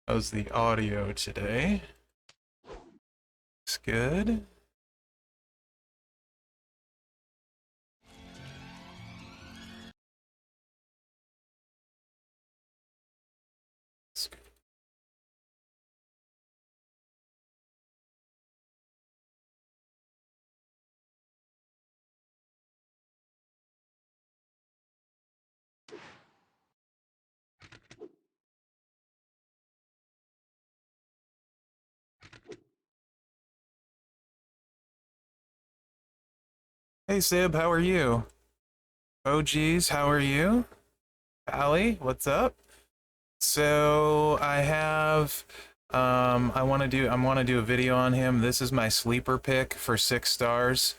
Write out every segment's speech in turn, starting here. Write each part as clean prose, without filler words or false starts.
How's the audio today? Looks good. Looks good. Hey Sib, how are you? Oh geez, how are you? Allie, what's up? So I have I want to do a video on him. This is my sleeper pick for 6 stars.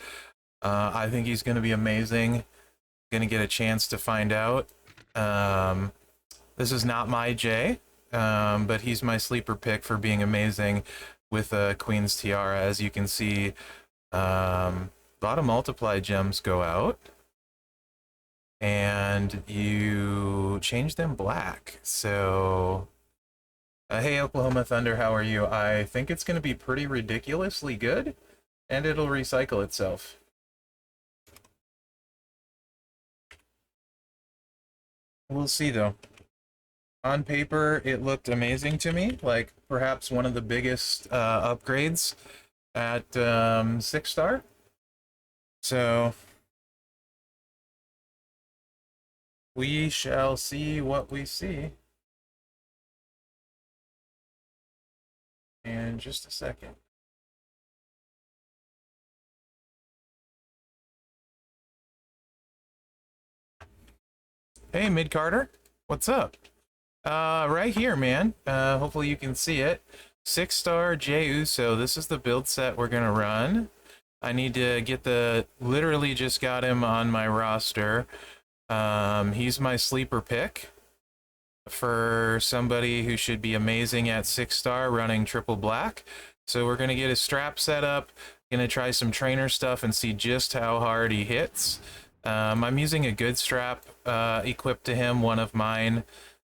I think he's gonna be amazing. Gonna get a chance to find out. Um, this is not my J, but he's my sleeper pick for being amazing with Queen's Tiara. As you can see, a lot of multiply gems go out, and you change them black. So, hey Oklahoma Thunder, how are you? I think it's going to be pretty ridiculously good, and it'll recycle itself. We'll see though. On paper, it looked amazing to me, like perhaps one of the biggest upgrades at 6 star. So we shall see what we see in just a second. Hey, Mid Carter, what's up? Right here, man. Hopefully you can see it. 6 star Jey Uso. This is the build set we're gonna run. I need to get literally just got him on my roster. He's my sleeper pick for somebody who should be amazing at 6 star running triple black. So we're gonna get his strap set up, gonna try some trainer stuff and see just how hard he hits. I'm using a good strap equipped to him, one of mine,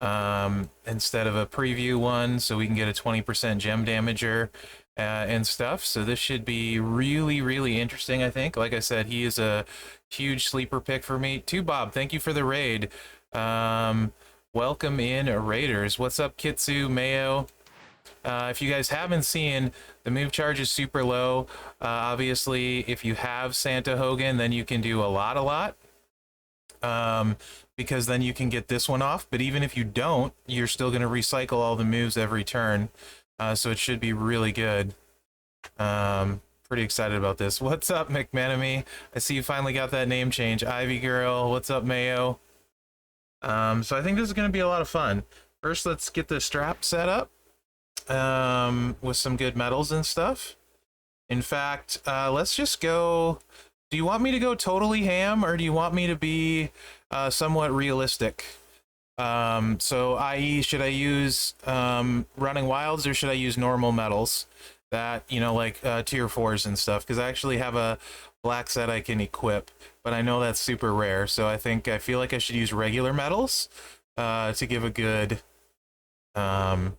instead of a preview one, so we can get a 20% gem damager and stuff. So this should be really, really interesting, I think. Like I said, he is a huge sleeper pick for me. Too Bob, thank you for the raid. Welcome in, Raiders. What's up, Kitsu, Mayo? If you guys haven't seen, the move charge is super low. Obviously, if you have Santa Hogan, then you can do a lot. Because then you can get this one off. But even if you don't, you're still going to recycle all the moves every turn. So it should be really good. Pretty excited about this. What's up, McManamy? I see you finally got that name change. Ivy Girl. What's up, Mayo? So I think this is going to be a lot of fun. First, let's get the strap set up with some good metals and stuff. In fact, let's just go... Do you want me to go totally ham, or do you want me to be somewhat realistic? So, i.e., should I use running wilds, or should I use normal metals? That, you know, like tier 4s and stuff, because I actually have a black set I can equip, but I know that's super rare, so I feel like I should use regular metals to give a good,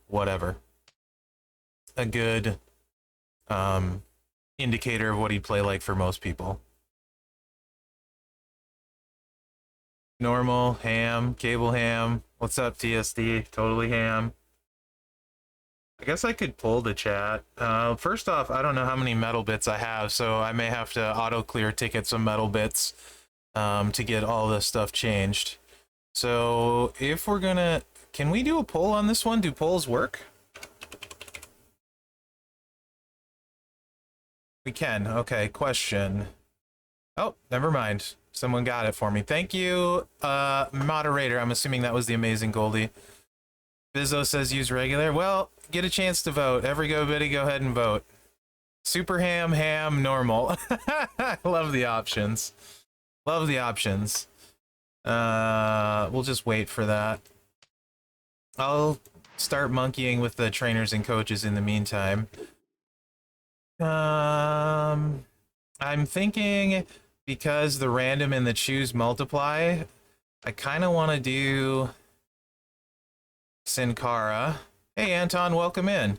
whatever. A good indicator of what he'd play like for most people. Normal, ham, cable ham. What's up, TSD? Totally ham. I guess I could pull the chat. First off, I don't know how many metal bits I have, so I may have to auto-clear ticket some metal bits to get all this stuff changed. So if we're gonna... Can we do a poll on this one? Do polls work? We can. Okay, question. Oh, never mind. Someone got it for me. Thank you, moderator. I'm assuming that was the amazing Goldie. Bizzo says use regular. Well, get a chance to vote. Everybody go ahead and vote. Super ham, ham, normal. I love the options. Love the options. We'll just wait for that. I'll start monkeying with the trainers and coaches in the meantime. I'm thinking... Because the random and the choose multiply, I kind of want to do Sin Cara. Hey, Anton, welcome in.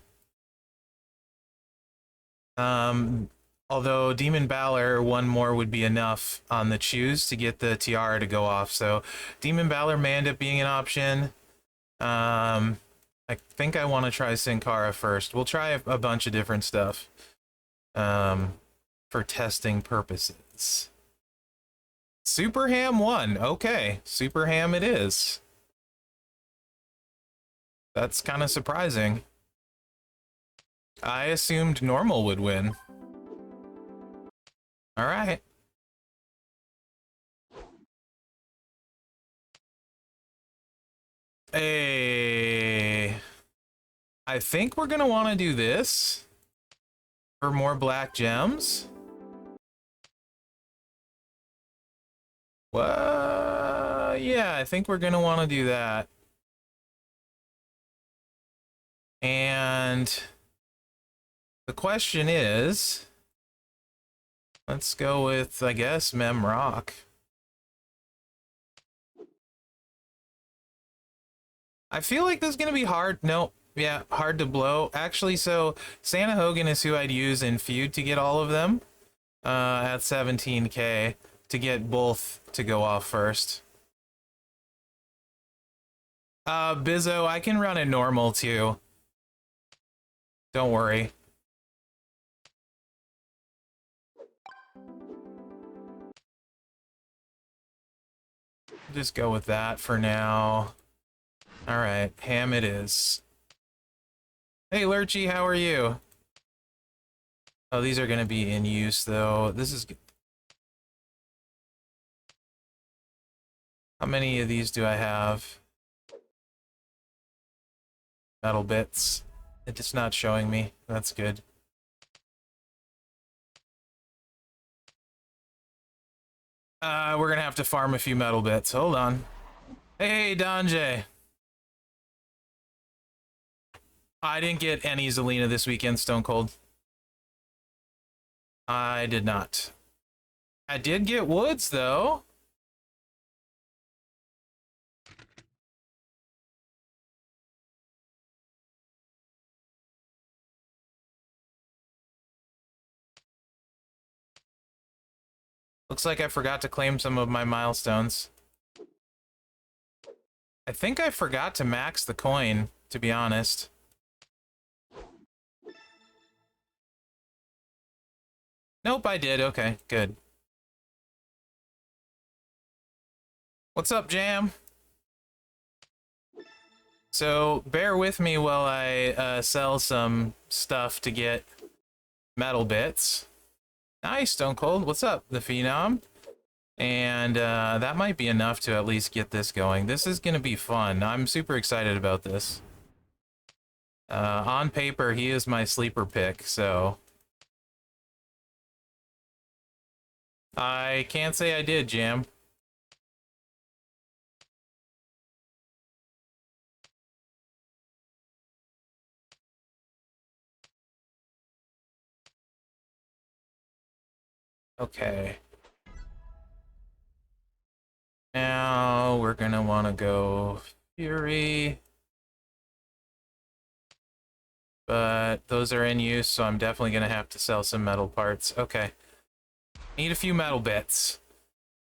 Although Demon Balor, one more would be enough on the choose to get the tiara to go off. So Demon Balor may end up being an option. I think I want to try Sin Cara first. We'll try a bunch of different stuff for testing purposes. Super Ham 1. Okay, Super Ham it is. That's kind of surprising. I assumed normal would win. All right. Hey, I think we're gonna want to do this for more black gems. Well, yeah, I think we're gonna want to do that. And the question is, let's go with, I guess, Mherex. I feel like this is going to be hard. Nope. Yeah, hard to blow. Actually, so Santa Hogan is who I'd use in Feud to get all of them at 17k to get both to go off first. Bizzo, I can run it normal too. Don't worry. Just go with that for now. All right, ham it is. Hey, Lurchy, how are you? Oh, these are going to be in use, though. This is... How many of these do I have? Metal bits. It's not showing me. That's good. We're going to have to farm a few metal bits. Hold on. Hey, Donjay. I didn't get any Zelina this weekend, Stone Cold. I did not. I did get Woods, though. Looks like I forgot to claim some of my milestones. I think I forgot to max the coin, to be honest. Nope, I did. Okay, good. What's up, Jam? So, bear with me while I sell some stuff to get metal bits. Nice, Stone Cold. What's up, the Phenom? And that might be enough to at least get this going. This is going to be fun. I'm super excited about this. On paper, he is my sleeper pick, so... I can't say I did, Jam. Okay. Now we're gonna want to go Fury. But those are in use, so I'm definitely gonna have to sell some metal parts. Okay. Need a few metal bits.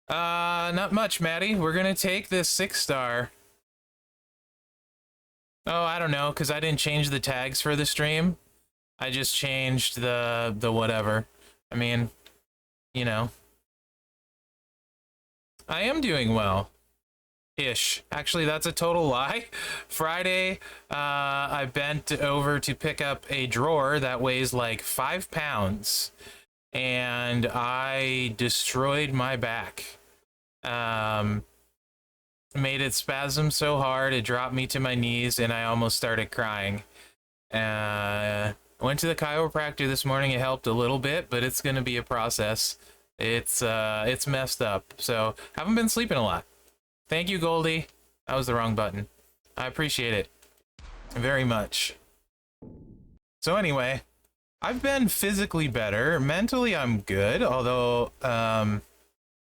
Not much, Maddie. We're gonna take this 6-star. Oh, I don't know, because I didn't change the tags for the stream. I just changed the whatever. I mean, you know. I am doing well. Ish. Actually, that's a total lie. Friday, I bent over to pick up a drawer that weighs like 5 pounds. And I destroyed my back. Made it spasm so hard, it dropped me to my knees, and I almost started crying. I went to the chiropractor this morning. It helped a little bit, but it's going to be a process. It's messed up, so haven't been sleeping a lot. Thank you, Goldie. That was the wrong button. I appreciate it very much. So anyway, I've been physically better. Mentally, I'm good, although I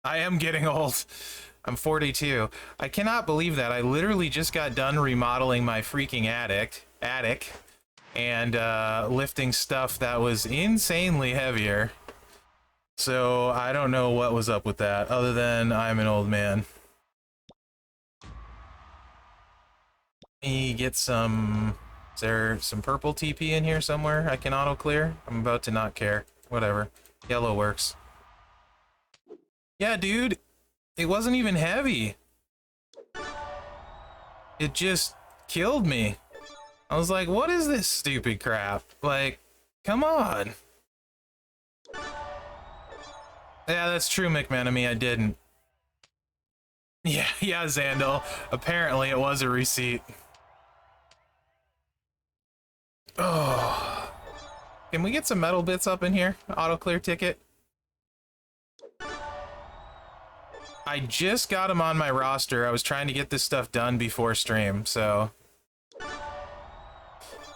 am getting old. I'm 42. I cannot believe that. I literally just got done remodeling my freaking attic, attic and lifting stuff that was insanely heavier. So I don't know what was up with that, other than I'm an old man. Let me get some... Is there some purple TP in here somewhere I can auto-clear? I'm about to not care. Whatever. Yellow works. Yeah, dude. It wasn't even heavy. It just killed me. I was like, what is this stupid crap? Like, come on. Yeah, that's true, McMenemy. I didn't. Yeah, Zandal. Apparently it was a receipt. Oh. Can we get some metal bits up in here? Auto clear ticket. I just got them on my roster. I was trying to get this stuff done before stream, so...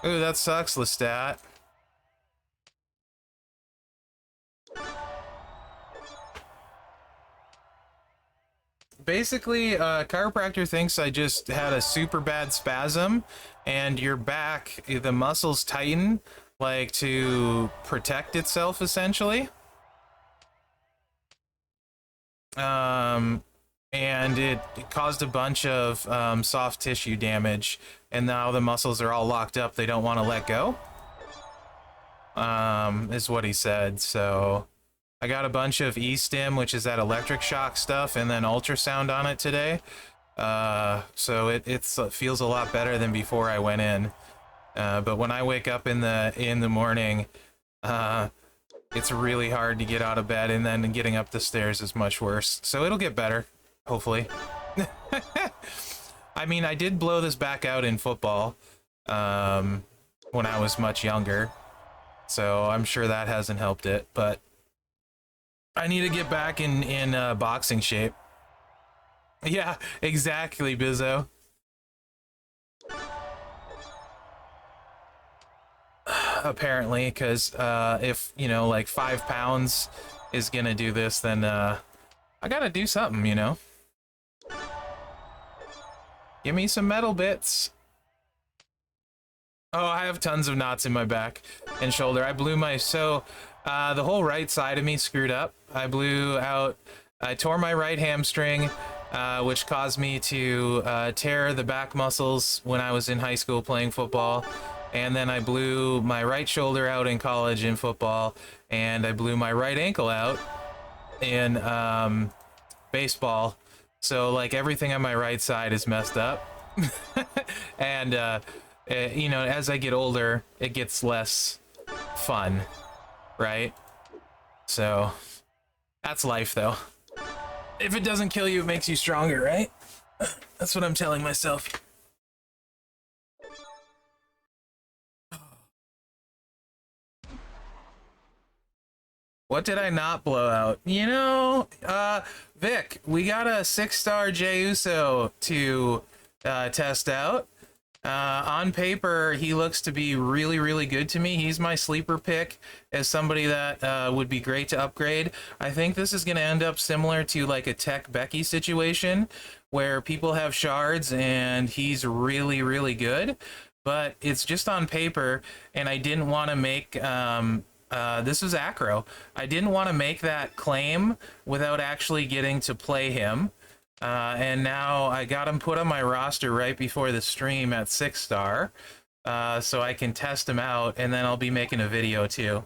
Ooh, that sucks, Lestat. Basically, chiropractor thinks I just had a super bad spasm, and your back, the muscles tighten, like, to protect itself, essentially. And it caused a bunch of soft tissue damage, and now the muscles are all locked up. They don't want to let go, is what he said. So I got a bunch of E-stim, which is that electric shock stuff, and then ultrasound on it today. So it feels a lot better than before I went in. But when I wake up in the morning, it's really hard to get out of bed, and then getting up the stairs is much worse. So it'll get better, hopefully. I mean, I did blow this back out in football when I was much younger, so I'm sure that hasn't helped it, but I need to get back in boxing shape. Yeah, exactly, Bizzo. Apparently, because if, you know, like 5 pounds is gonna do this, then I gotta do something, you know. Give me some metal bits. Oh, I have tons of knots in my back and shoulder. I blew my... So, the whole right side of me screwed up. I blew out... I tore my right hamstring, which caused me to tear the back muscles when I was in high school playing football. And then I blew my right shoulder out in college in football. And I blew my right ankle out in baseball. So, like, everything on my right side is messed up. And, you know, as I get older, it gets less fun, right? So, that's life, though. If it doesn't kill you, it makes you stronger, right? That's what I'm telling myself. What did I not blow out? You know, Vic, we got a 6-star Jey Uso to test out. On paper, he looks to be really, really good to me. He's my sleeper pick as somebody that would be great to upgrade. I think this is going to end up similar to like a Tech Becky situation where people have shards and he's really, really good. But it's just on paper, and I didn't want to make... this is Acro. I didn't want to make that claim without actually getting to play him. And now I got him put on my roster right before the stream at 6-star. So I can test him out, and then I'll be making a video too.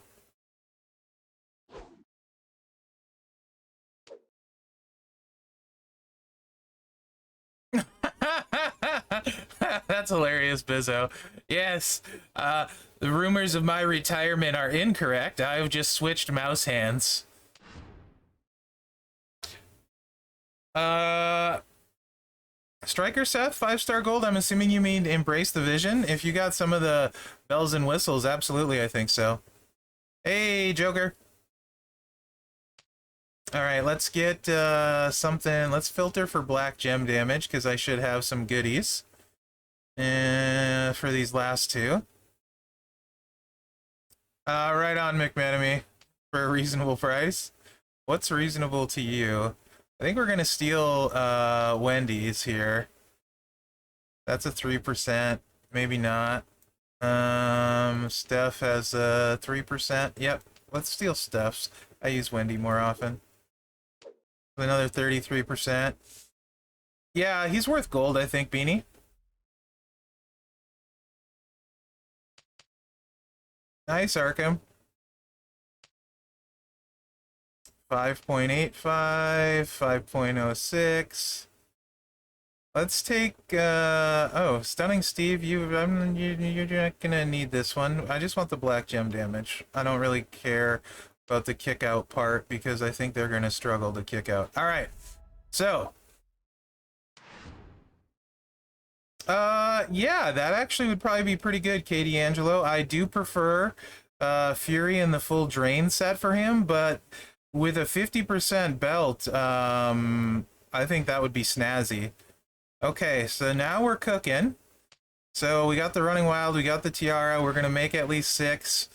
That's hilarious, Bizzo. Yes, the rumors of my retirement are incorrect. I've just switched mouse hands. Striker Seth, 5-star gold. I'm assuming you mean embrace the vision. If you got some of the bells and whistles, absolutely, I think so. Hey, Joker. All right, let's get something. Let's filter for black gem damage, because I should have some goodies for these last two. Right on, McManamy, for a reasonable price. What's reasonable to you? I think we're going to steal Wendy's here. That's a 3%. Maybe not. Steph has 3%. Yep, let's steal Steph's. I use Wendy more often. Another 33%. Yeah, he's worth gold, I think, Beanie. Nice, Arkham. 5.85, 5.06. Let's take, oh, Stunning Steve, you're not gonna need this one. I just want the black gem damage. I don't really care about the kick out part because I think they're gonna struggle to kick out. All right, so. Yeah, that actually would probably be pretty good, Katie Angelo. I do prefer, Fury and the full drain set for him, but with a 50% belt, I think that would be snazzy. Okay, so now we're cooking. So we got the Running Wild, we got the Tiara, we're going to make at least 6.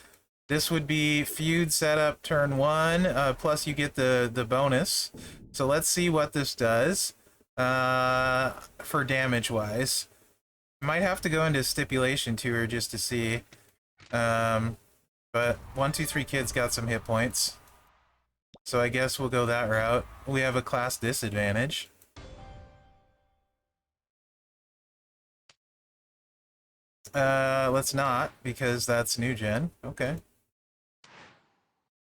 This would be feud setup turn 1, plus you get the bonus. So let's see what this does for damage-wise. Might have to go into stipulation tour just to see. But 1, 2, 3 kids got some hit points. So I guess we'll go that route. We have a class disadvantage. Let's not, because that's new gen. Okay.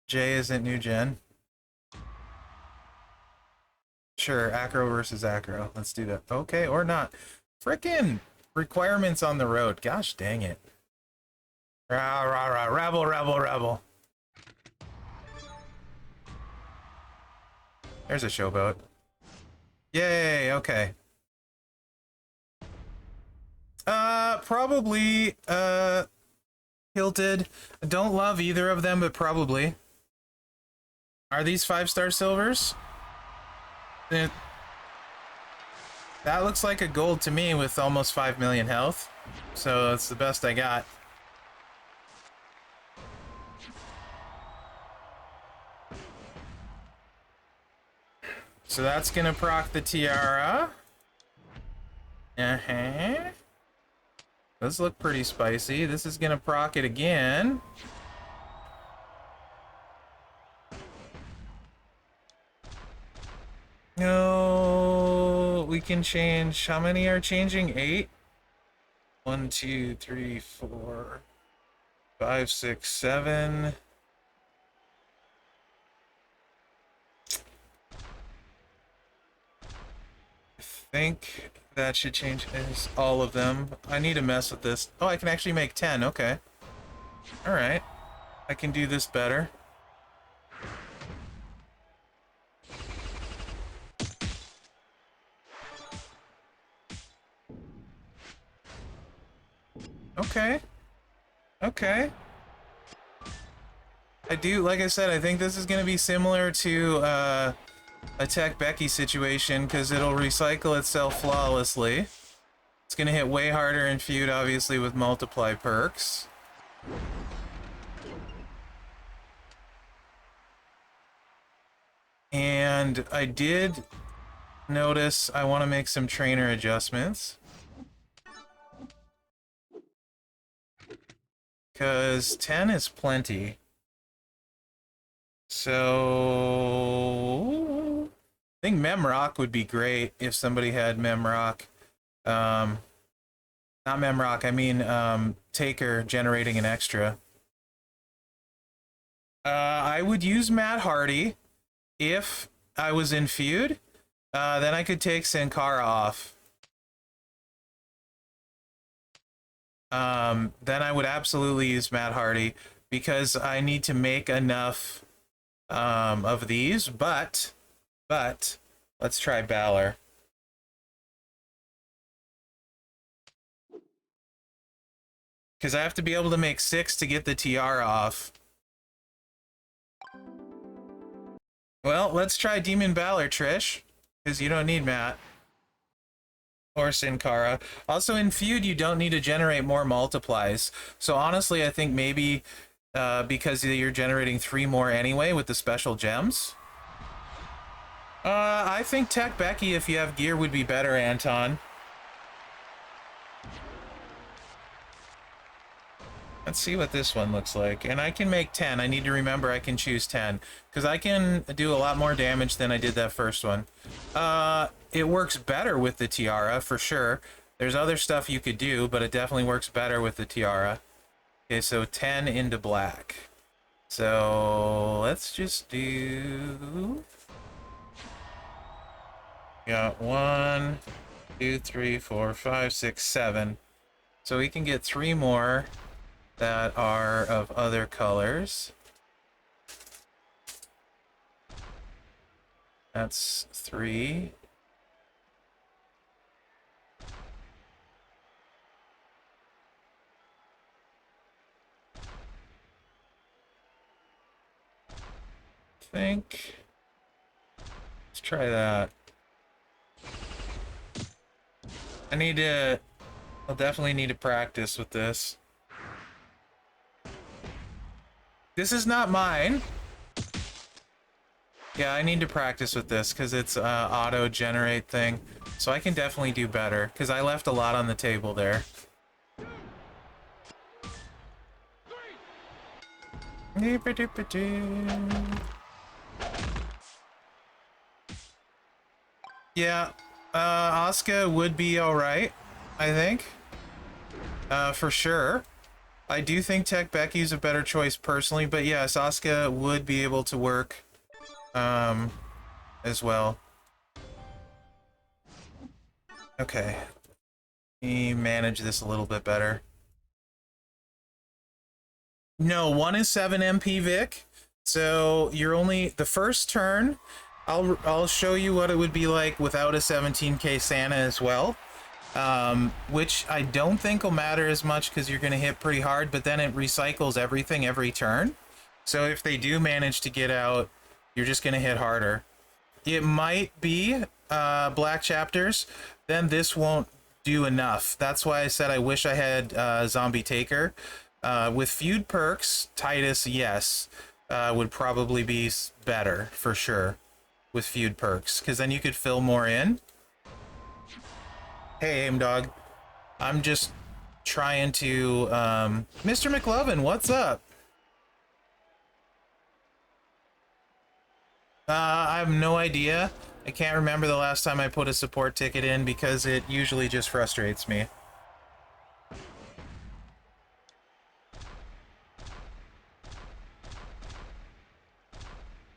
J isn't new gen. Sure, acro versus acro. Let's do that. Okay, or not. Frickin' requirements on the road. Gosh dang it. Rah, rah, rah. Rebel, rebel, rebel. There's a showboat. Yay, okay. Probably, Hilted. Don't love either of them, but probably. Are these 5-star silvers? That looks like a gold to me with almost 5 million health. So that's the best I got. So that's gonna proc the Tiara. Uh-huh. Those look pretty spicy. This is gonna proc it again. No, we can change. How many are changing? 8? 1, 2, 3, 4, 5, 6, 7. I think that should change all of them. I need to mess with this. Oh, I can actually make 10. Okay. All right. I can do this better. Okay. Okay. I do, like I said, I think this is going to be similar to a Tech Becky situation because it'll recycle itself flawlessly. It's going to hit way harder in feud, obviously, with multiply perks. And I did notice I want to make some trainer adjustments. Because 10 is plenty. So I think Mherex would be great if somebody had Mherex. Not Mherex, I mean Taker generating an extra. I would use Matt Hardy if I was in feud. Then I could take Sin Cara off. Then I would absolutely use Matt Hardy because I need to make enough of these, but let's try Balor. Because I have to be able to make 6 to get the Tiara off. Well, let's try Demon Balor, Trish. Because you don't need Matt. Or Sin Cara. Also, in feud, you don't need to generate more multiplies. So honestly, I think maybe because you're generating 3 more anyway with the special gems. I think Tech Becky, if you have gear, would be better, Anton. Let's see what this one looks like. And I can make 10. I need to remember I can choose 10. Because I can do a lot more damage than I did that first one. It works better with the tiara, for sure. There's other stuff you could do, but it definitely works better with the tiara. Okay, so 10 into black. So let's just do... Got 1, 2, 3, 4, 5, 6, 7. So we can get 3 more that are of other colors. That's 3. I think. Let's try that. I'll definitely need to practice with this. This is not mine. Yeah, I need to practice with this because it's auto-generate thing. So I can definitely do better because I left a lot on the table there. Yeah, Asuka would be alright, I think. For sure. I do think Tech Becky's a better choice personally, but yes, Asuka would be able to work as well. Okay. Let me manage this a little bit better. No, 1 is 7 MP, Vic. So you're only the first turn. I'll show you what it would be like without a 17k Santa as well. Which I don't think will matter as much because you're going to hit pretty hard, but then it recycles everything every turn. So if they do manage to get out, you're just going to hit harder. It might be black chapters, then this won't do enough. That's why I said I wish I had Zombie Taker. With feud perks, Titus, yes, would probably be better for sure with feud perks, because then you could fill more in. Hey, Aim Dog. I'm just trying to... Mr. McLovin, what's up? I have no idea. I can't remember the last time I put a support ticket in because it usually just frustrates me.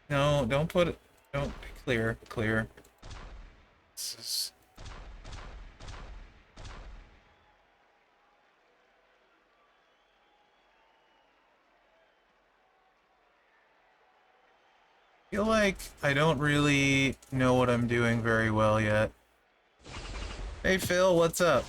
No, don't put it... Don't... Clear, clear. This is... I feel like I don't really know what I'm doing very well yet. Hey Phil, what's up?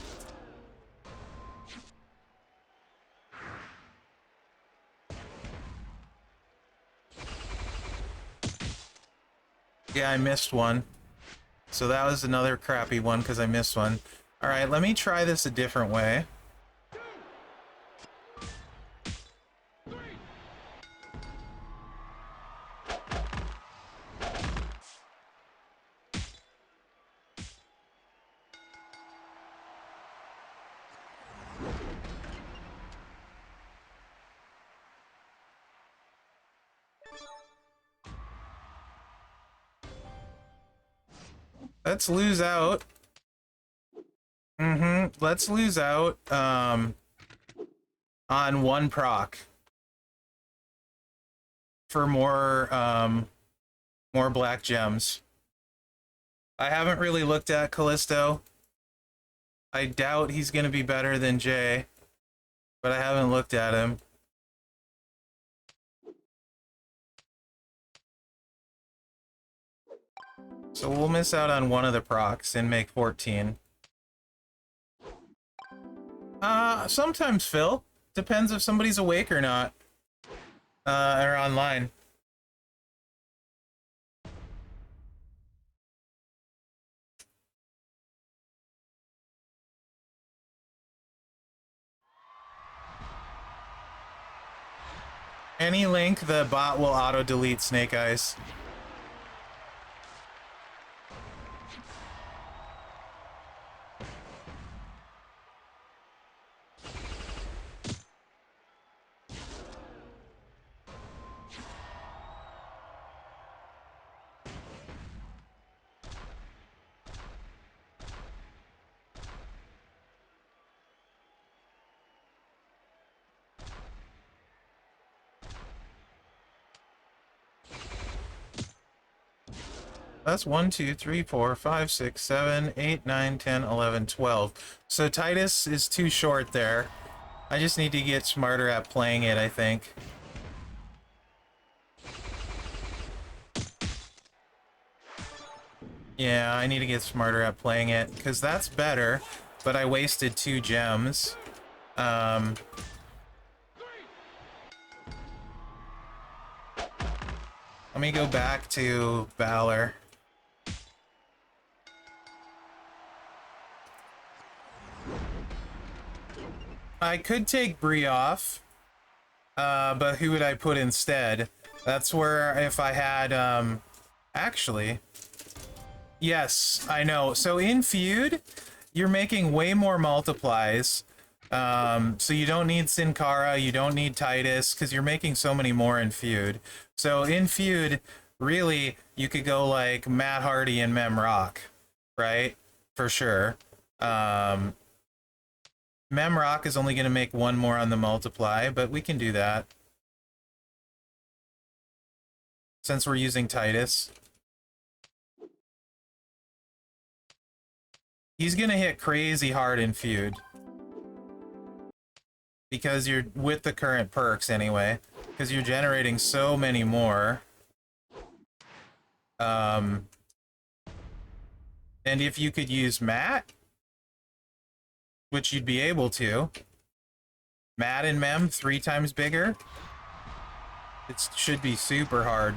Yeah, I missed one. So that was another crappy one because I missed one. Alright, let me try this a different way. Let's lose out. Let's lose out on 1 proc for more more black gems. I haven't really looked at Callisto. I doubt he's gonna be better than Jay, but I haven't looked at him. So we'll miss out on 1 of the procs and make 14. Sometimes, Phil. Depends if somebody's awake or not. Or online. Any link, the bot will auto-delete Snake Eyes. That's 1, 2, 3, 4, 5, 6, 7, 8, 9, 10, 11, 12. So Titus is too short there. I just need to get smarter at playing it, I think. Yeah, I need to get smarter at playing it, because that's better, but I wasted 2 gems. Let me go back to Valor. I could take Bree off, but who would I put instead? That's where if I had, actually, yes, I know. So in Feud, you're making way more multiplies. So you don't need Sin Cara, you don't need Titus, because you're making so many more in Feud. So in Feud, really, you could go like Matt Hardy and Mherex, right? For sure. Mherex is only going to make 1 more on the multiply, but we can do that. Since we're using Titus. He's going to hit crazy hard in Feud. Because you're with the current perks anyway. Because you're generating so many more. And if you could use Matt, which you'd be able to, Matt and Mem 3 times bigger, it should be super hard.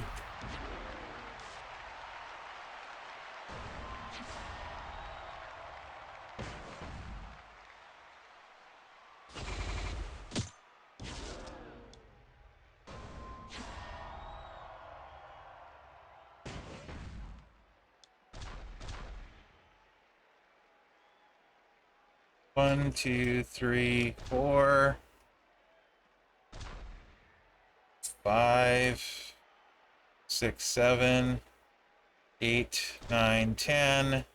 One, 2, 3, 4, 5, 6, 7, 8, 9, 10.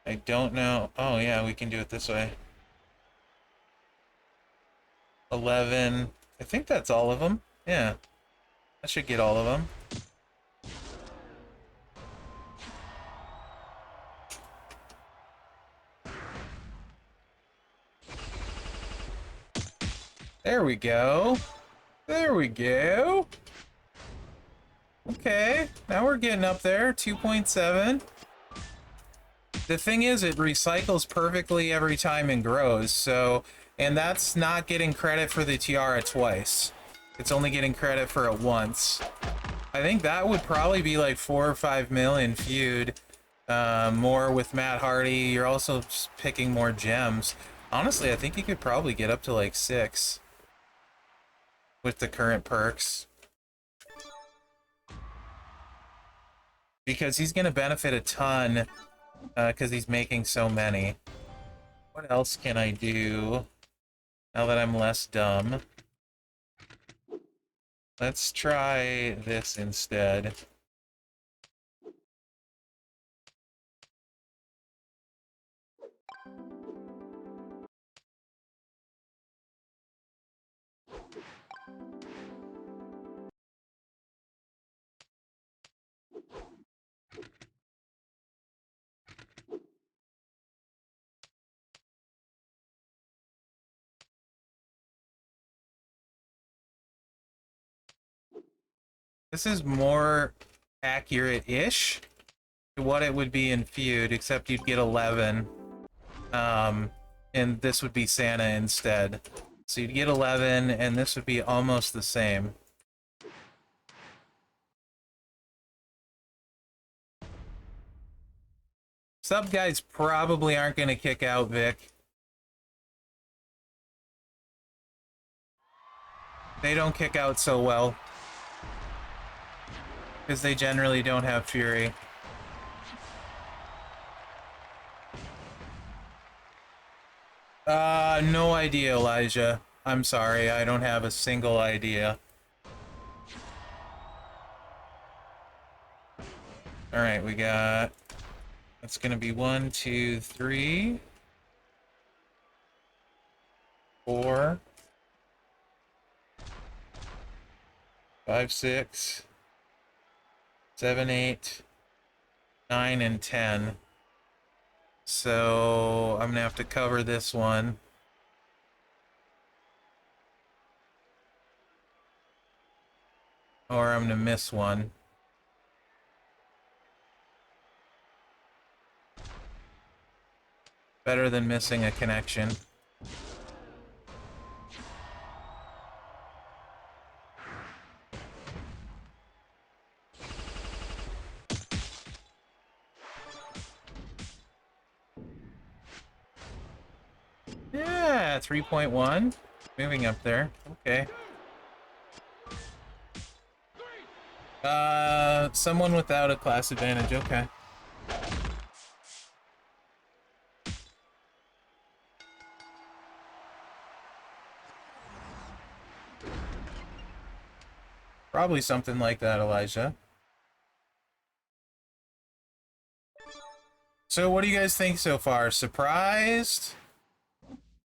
I don't know. Oh yeah, we can do it this way. 11. I think that's all of them. Yeah. That should get all of them. There we go. There we go. Okay, now we're getting up there. 2.7. The thing is, it recycles perfectly every time and grows, so... And that's not getting credit for the tiara twice. It's only getting credit for it once. I think that would probably be like 4 or 5 mil in Feud. More with Matt Hardy. You're also picking more gems. Honestly, I think you could probably get up to like 6 with the current perks. Because he's going to benefit a ton because he's making so many. What else can I do now that I'm less dumb? Let's try this instead. This is more accurate-ish to what it would be in Feud, except you'd get 11. And this would be Santa instead. So you'd get 11, and this would be almost the same. Sub guys probably aren't going to kick out Vic. They don't kick out so well. Because they generally don't have Fury. No idea, Elijah. I'm sorry, I don't have a single idea. Alright, we got... That's gonna be 1, 2, 3... 4... 5, 6... 7, 8... 9 and 10. So I'm gonna have to cover this one. Or I'm gonna miss one. Better than missing a connection. Yeah, 3.1. Moving up there. Okay. Someone without a class advantage. Okay. Probably something like that, Elijah. So what do you guys think so far? Surprised?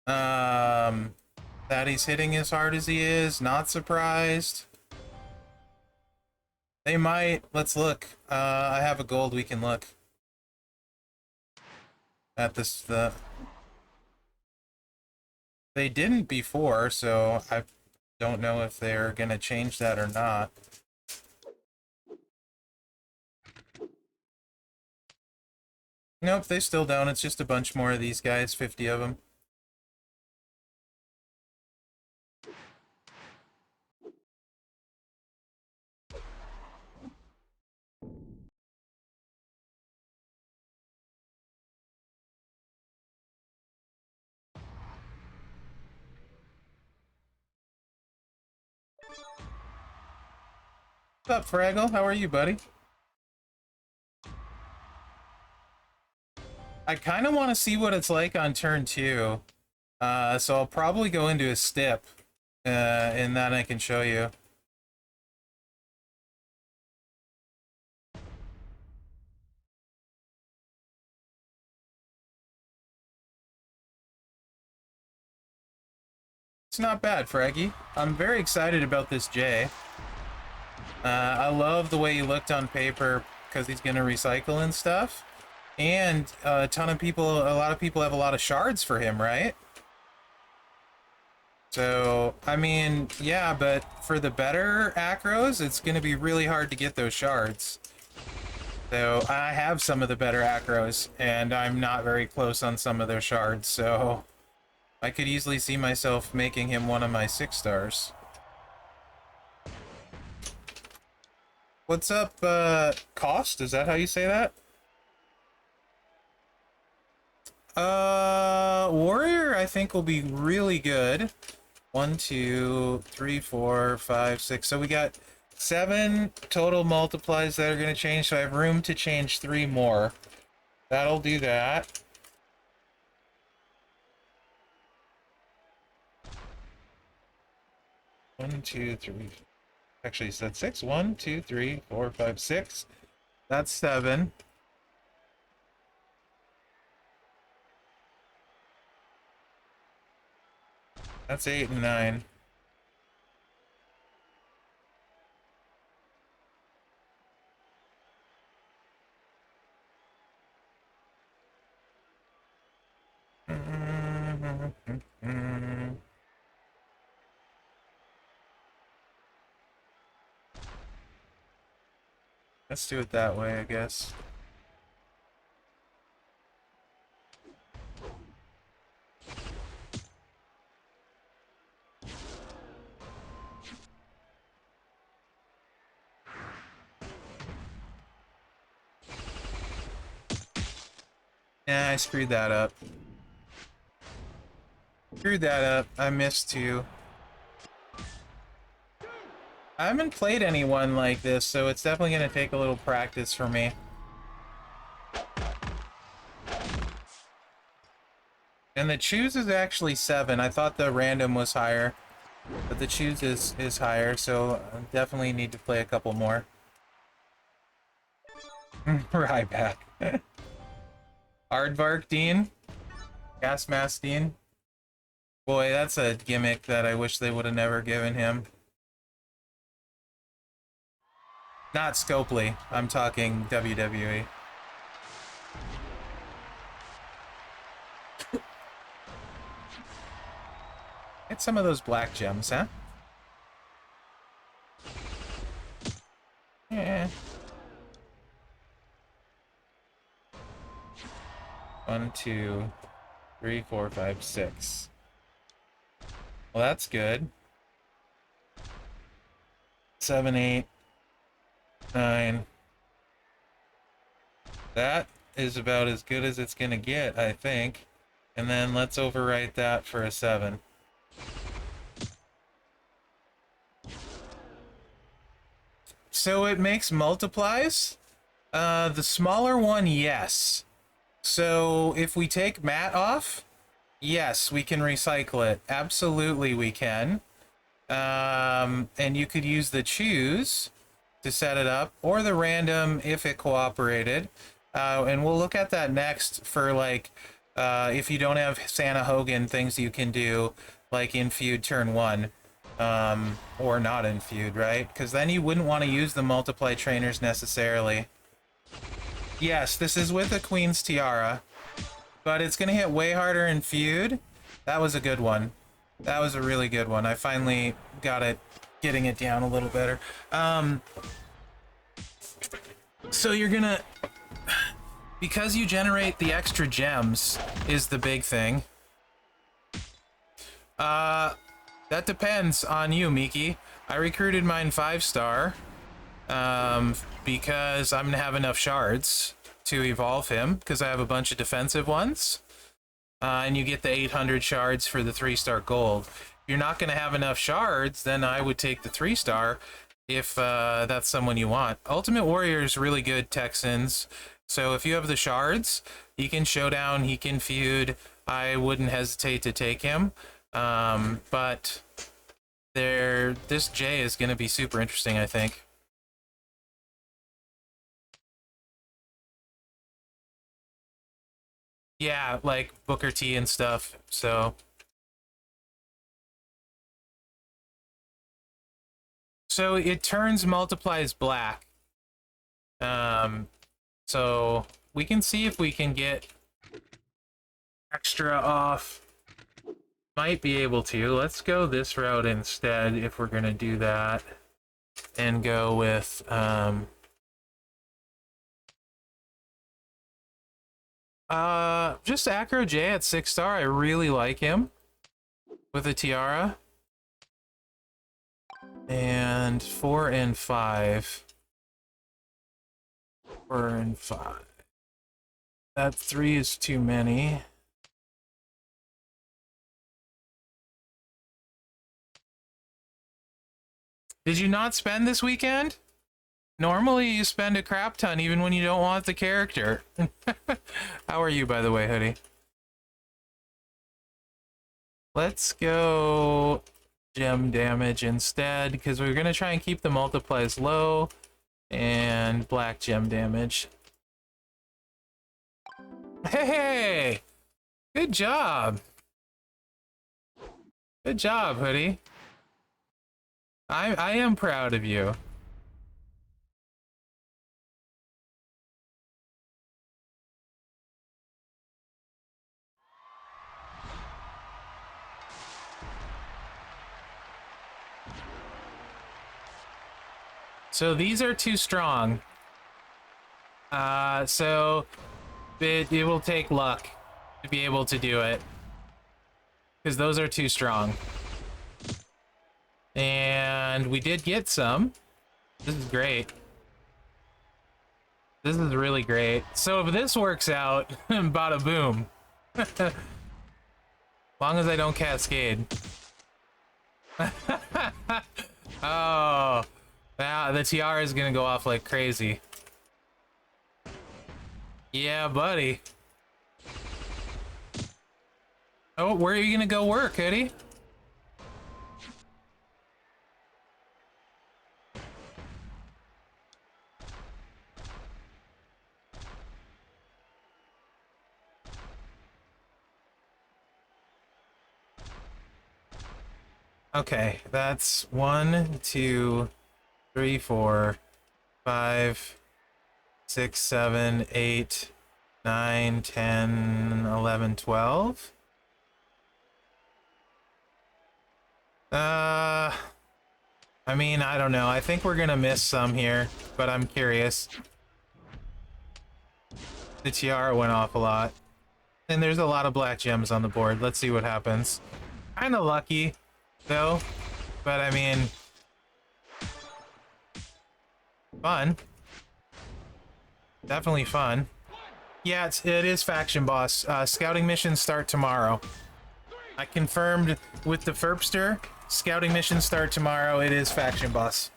That he's hitting as hard as he is? Not surprised? They might. Let's look. I have a gold. We can look at this. They didn't before, so I don't know if they're gonna change that or not. Nope, they still don't. It's just a bunch more of these guys, 50 of them. What's up, Fraggle? How are you, buddy? I kind of want to see what it's like on turn 2. So I'll probably go into a stip, and then I can show you. It's not bad, Fraggy. I'm very excited about this J. I love the way he looked on paper because he's going to recycle and stuff. And a lot of people have a lot of shards for him, right? So, I mean, yeah, but for the better acros, it's going to be really hard to get those shards. So, I have some of the better acros, and I'm not very close on some of their shards, so I could easily see myself making him one of my 6 stars. What's up, Cost? Is that how you say that? Warrior, I think, will be really good. 1, 2, 3, 4, 5, 6. So we got 7 total multiplies that are going to change, so I have room to change 3 more. That'll do that. One, two, three. Actually, so that's 6. 1, 2, 3, 4, 5, 6. That's 7. That's 8 and 9. Let's do it that way, I guess. Yeah, I screwed that up. Screwed that up. I missed 2. I haven't played anyone like this, so it's definitely going to take a little practice for me. And the choose is actually 7. I thought the random was higher, but the choose is higher, so I definitely need to play a couple more. Right back. Aardvark Dean? Gas Mask Dean? Boy, that's a gimmick that I wish they would have never given him. Not Scopely. I'm talking WWE. Get some of those black gems, huh? Yeah. 1, 2, 3, 4, 5, 6. Well, that's good. 7, 8, 9. That is about as good as it's gonna get, I think. And then let's overwrite that for a 7. So it makes multiplies? The smaller one, yes. So if we take Matt off, yes, we can recycle it. Absolutely we can. And you could use the choose to set it up, or the random if it cooperated. And we'll look at that next for, like, if you don't have Santa Hogan, things you can do, like in feud turn 1. Or not in feud, right? Because then you wouldn't want to use the multiply trainers necessarily. Yes, this is with a Queen's Tiara, but it's going to hit way harder in feud. That was a good one. That was a really good one. I finally got it, getting it down a little better. So you're going to... Because you generate the extra gems is the big thing. That depends on you, Miki. I recruited mine 5-star. Because I'm gonna have enough shards to evolve him, because I have a bunch of defensive ones. And you get the 800 shards for the 3-star gold. If you're not gonna have enough shards, then I would take the 3-star if that's someone you want. Ultimate Warrior is really good, Texans. So if you have the shards, he can showdown, he can feud. I wouldn't hesitate to take him. But this J is gonna be super interesting, I think. Yeah, like Booker T and stuff, so... So it turns multiplies black. So we can see if we can get extra off. Might be able to. Let's go this route instead if we're gonna do that. And go with, just Acro J at 6-star. I really like him with a tiara. And 4 and 5. 4 and 5. That 3 is too many. Did you not spend this weekend? Normally you spend a crap ton even when you don't want the character. How are you, by the way, Hoodie? Let's go gem damage instead, because we're going to try and keep the multiplies low. And black gem damage. Hey! Good job! Good job, Hoodie. I am proud of you. So these are too strong. So it will take luck to be able to do it. Because those are too strong. And we did get some. This is great. This is really great. So if this works out, bada boom. As long as I don't cascade. Oh. Now the tiara is gonna go off like crazy. Yeah, buddy. Oh, where are you gonna go work, Eddie? Okay, that's 1, 2, 3, 4, 5, 6, 7, 8, 9, 10, 11, 12. I mean, I don't know. I think we're gonna miss some here, but I'm curious. The tiara went off a lot. And there's a lot of black gems on the board. Let's see what happens. Kinda lucky, though. But I mean... fun. Definitely fun. Yeah, it is faction boss. Scouting missions start tomorrow. I confirmed with the Ferpster. Scouting missions start tomorrow. It is faction boss.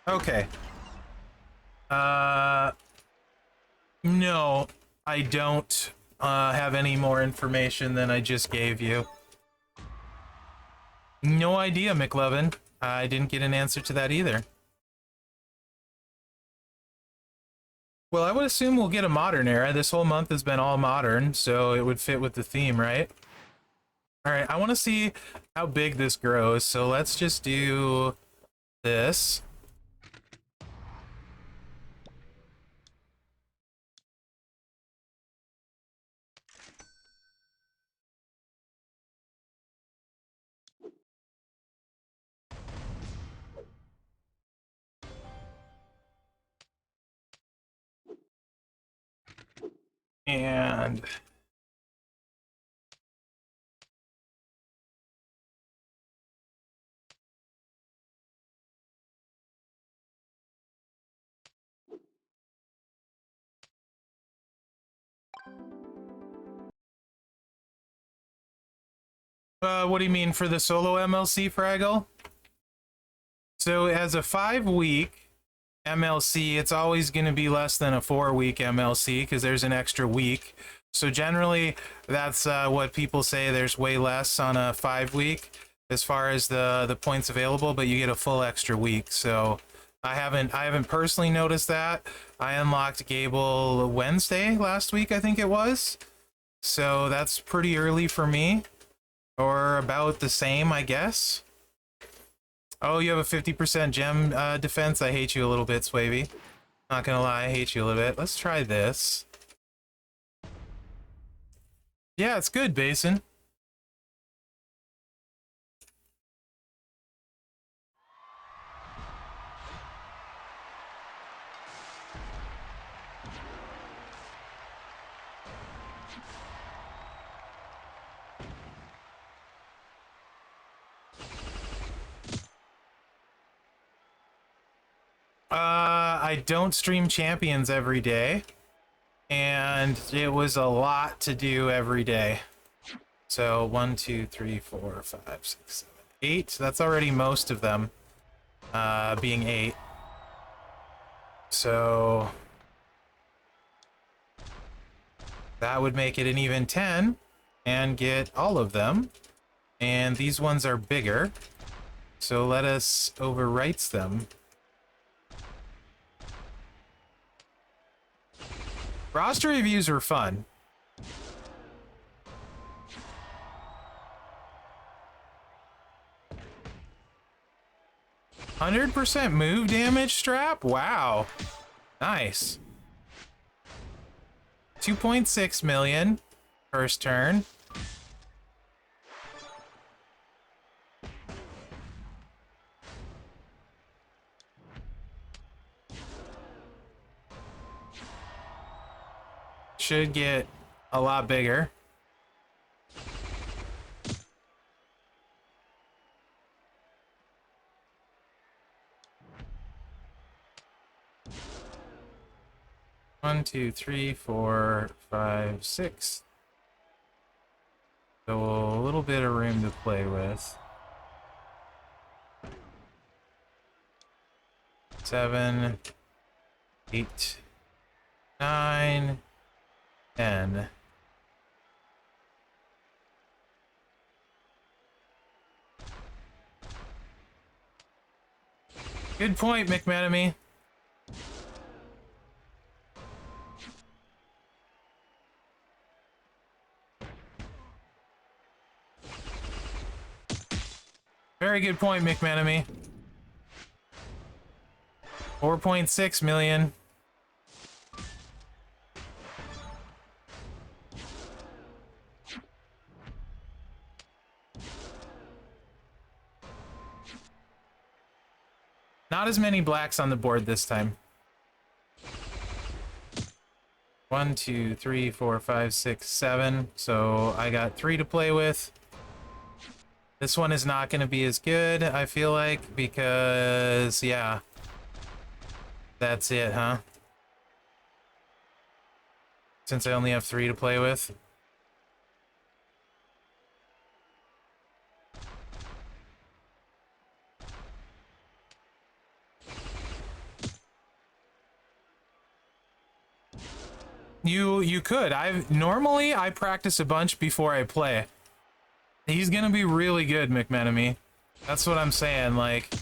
Okay. No, I don't have any more information than I just gave you. No idea, McLovin. I didn't get an answer to that either. Well, I would assume we'll get a modern era. This whole month has been all modern, so it would fit with the theme, right? All right, I want to see how big this grows, so let's just do this. And what do you mean for the solo MLC, Fraggle? So as a 5-week MLC, it's always going to be less than a 4-week MLC because there's an extra week. So generally, that's what people say. There's way less on a 5-week as far as the points available, but you get a full extra week. So I haven't personally noticed that. I unlocked Gable Wednesday last week, I think it was. So that's pretty early for me, or about the same, I guess. Oh, you have a 50% gem defense? I hate you a little bit, Swavey. Not gonna lie, I hate you a little bit. Let's try this. Yeah, it's good, Basin. I don't stream Champions every day, and it was a lot to do every day. So 1, 2, 3, 4, 5, 6, 7, 8. That's already most of them, being 8. So that would make it an even 10 and get all of them. And these ones are bigger, so let us overwrite them. Roster reviews are fun. %100 move damage strap? Wow. Nice. 2.6 million first turn. Should get a lot bigger. One, two, three, 4, 5, 6. So a little bit of room to play with. 7, 8, 9, 10. Good point, McManamy. Very good point, McManamy. 4.6 million. Not as many blacks on the board this time. 1, 2, 3, 4, 5, 6, 7. So I got 3 to play with. This one is not going to be as good, I feel like, because, yeah. That's it, huh? Since I only have 3 to play with. You could. Normally I practice a bunch before I play. He's gonna be really good, McMenemy. That's what I'm saying, like.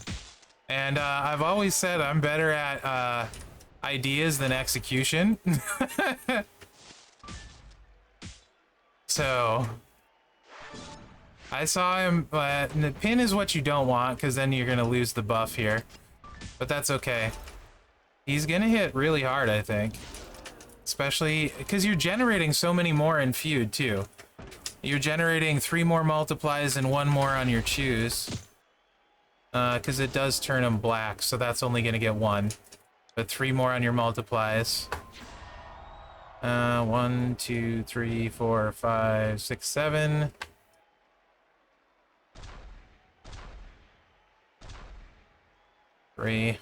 And I've always said I'm better at ideas than execution. So I saw him, but the pin is what you don't want, because then you're gonna lose the buff here. But that's okay. He's gonna hit really hard, I think. Especially because you're generating so many more in feud too. You're generating 3 more multiplies and 1 more on your choose. Because it does turn them black, so that's only gonna get 1. But 3 more on your multiplies. 1, 2, 3, 4, 5, 6, 7. Three.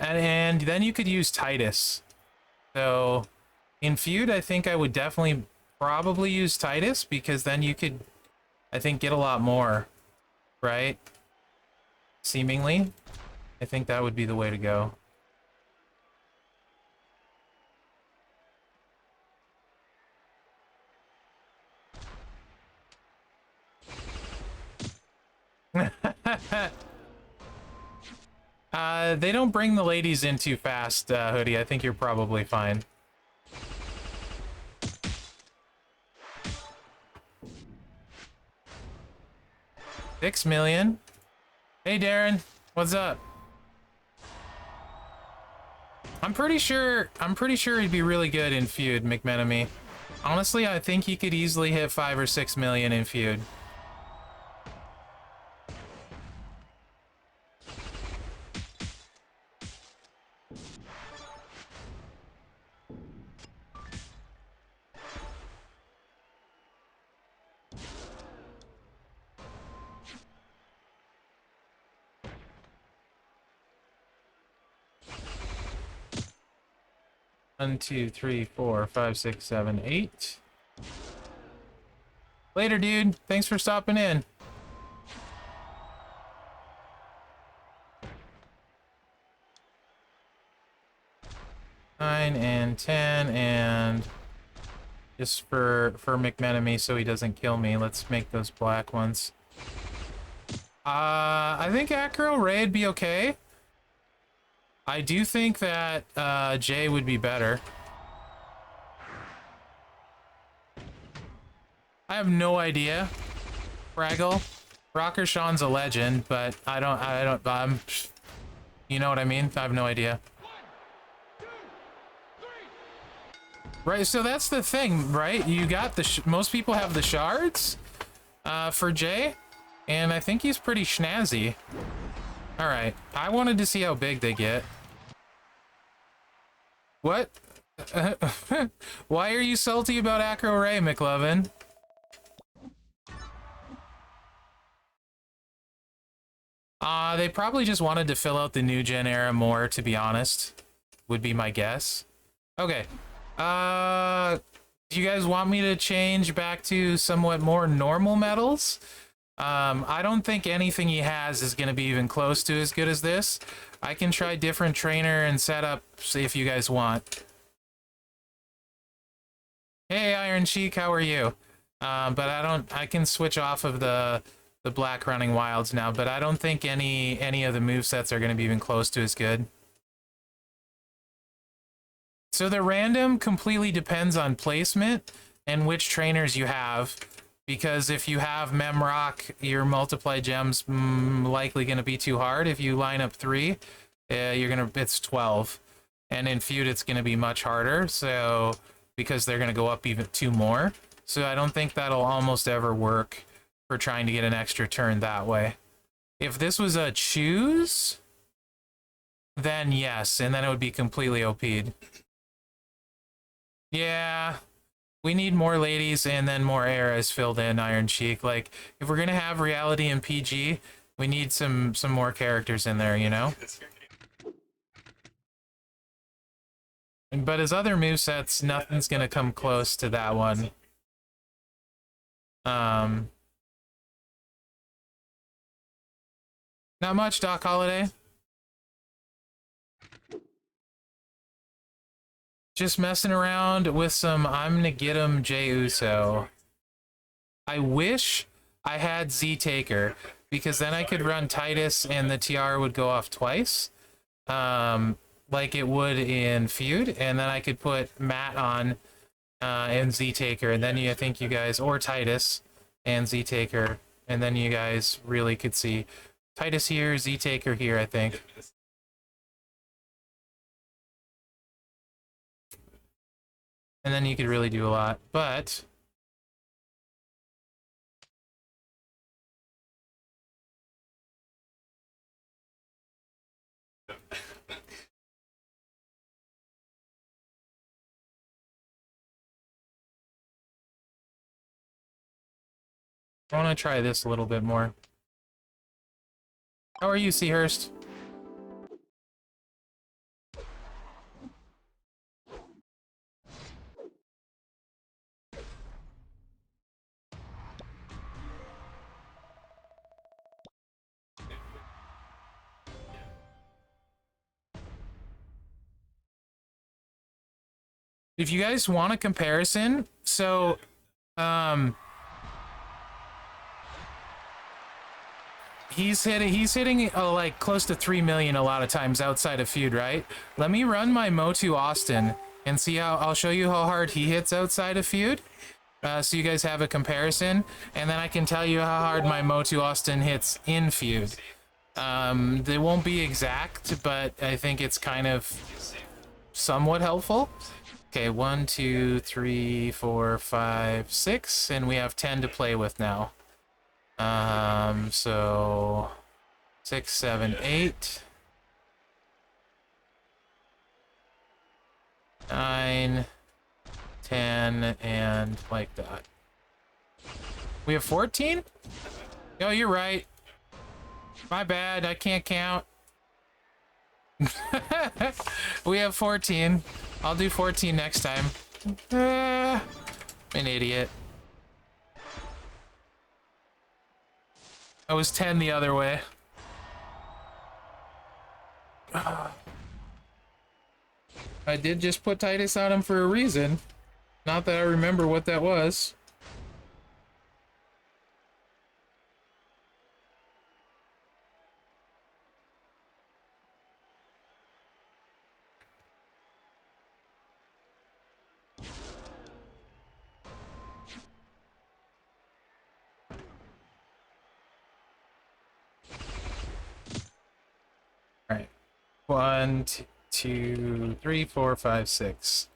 And then you could use Titus. So in feud, I think I would definitely probably use Titus, because then you could, I think, get a lot more, right? Seemingly. I think that would be the way to go. They don't bring the ladies in too fast, Hoodie. I think you're probably fine. $6 million. Hey, Darren. What's up? I'm pretty sure he'd be really good in feud, McMenemy. Honestly, I think he could easily hit 5 or 6 million in feud. One, 2, 3, 4, 5, 6, 7, 8. Later, dude. Thanks for stopping in. Nine and 10, and just for McMenemy so he doesn't kill me, let's make those black ones. I think Acro Ray would be okay. I do think that Jay would be better. I have no idea. Fraggle. Rocker Sean's a legend, but you know what I mean? I have no idea. Right, so that's the thing, right? You got the most people have the shards for Jay, and I think he's pretty snazzy. All right, I wanted to see how big they get. What? Why are you salty about Acro Ray, McLovin? They probably just wanted to fill out the new gen era more, to be honest. Would be my guess. Okay. Do you guys want me to change back to somewhat more normal medals? I don't think anything he has is going to be even close to as good as this. I can try different trainer and setups if you guys want. Hey, Iron Cheek, how are you? But I can switch off of the black running wilds now, but I don't think any of the movesets are going to be even close to as good. So the random completely depends on placement and which trainers you have, because if you have Mherex, your multiply gems likely going to be too hard. If you line up 3, it's 12, and in feud it's going to be much harder. So because they're going to go up even 2 more, so I don't think that'll almost ever work for trying to get an extra turn that way. If this was a choose, then yes, and then it would be completely OP'd. Yeah, we need more ladies and then more eras filled in, Iron Cheek. Like, if we're gonna have reality and PG, we need some more characters in there, you know? But his other movesets, nothing's gonna come close to that one. Not much, Doc Holiday. Just messing around with some I'm gonna get him Jey Uso. I wish I had Z Taker, because then I could run Titus and the TR would go off twice. Like it would in Feud, and then I could put Matt on and Z Taker, and then I think you guys, or Titus and Z Taker, and then you guys really could see Titus here, Z Taker here, I think. And then you could really do a lot, but I want to try this a little bit more. How are you, Seahurst? If you guys want a comparison, so he's hitting like close to 3 million a lot of times outside of Feud, right? Let me run my Motu Austin and see how I'll show you how hard he hits outside of Feud. So you guys have a comparison, and then I can tell you how hard my Motu Austin hits in Feud. They won't be exact, but I think it's kind of somewhat helpful. Okay, 1, 2, 3, 4, 5, 6, and we have 10 to play with now. So 6, 7, 8, 9, 10, and like that. We have 14? Oh, you're right. My bad, I can't count. We have 14. I'll do 14 next time. I'm an idiot. I was 10 the other way. I did just put Titus on him for a reason. Not that I remember what that was. All right. 1, 2, 3, 4, 5, 6.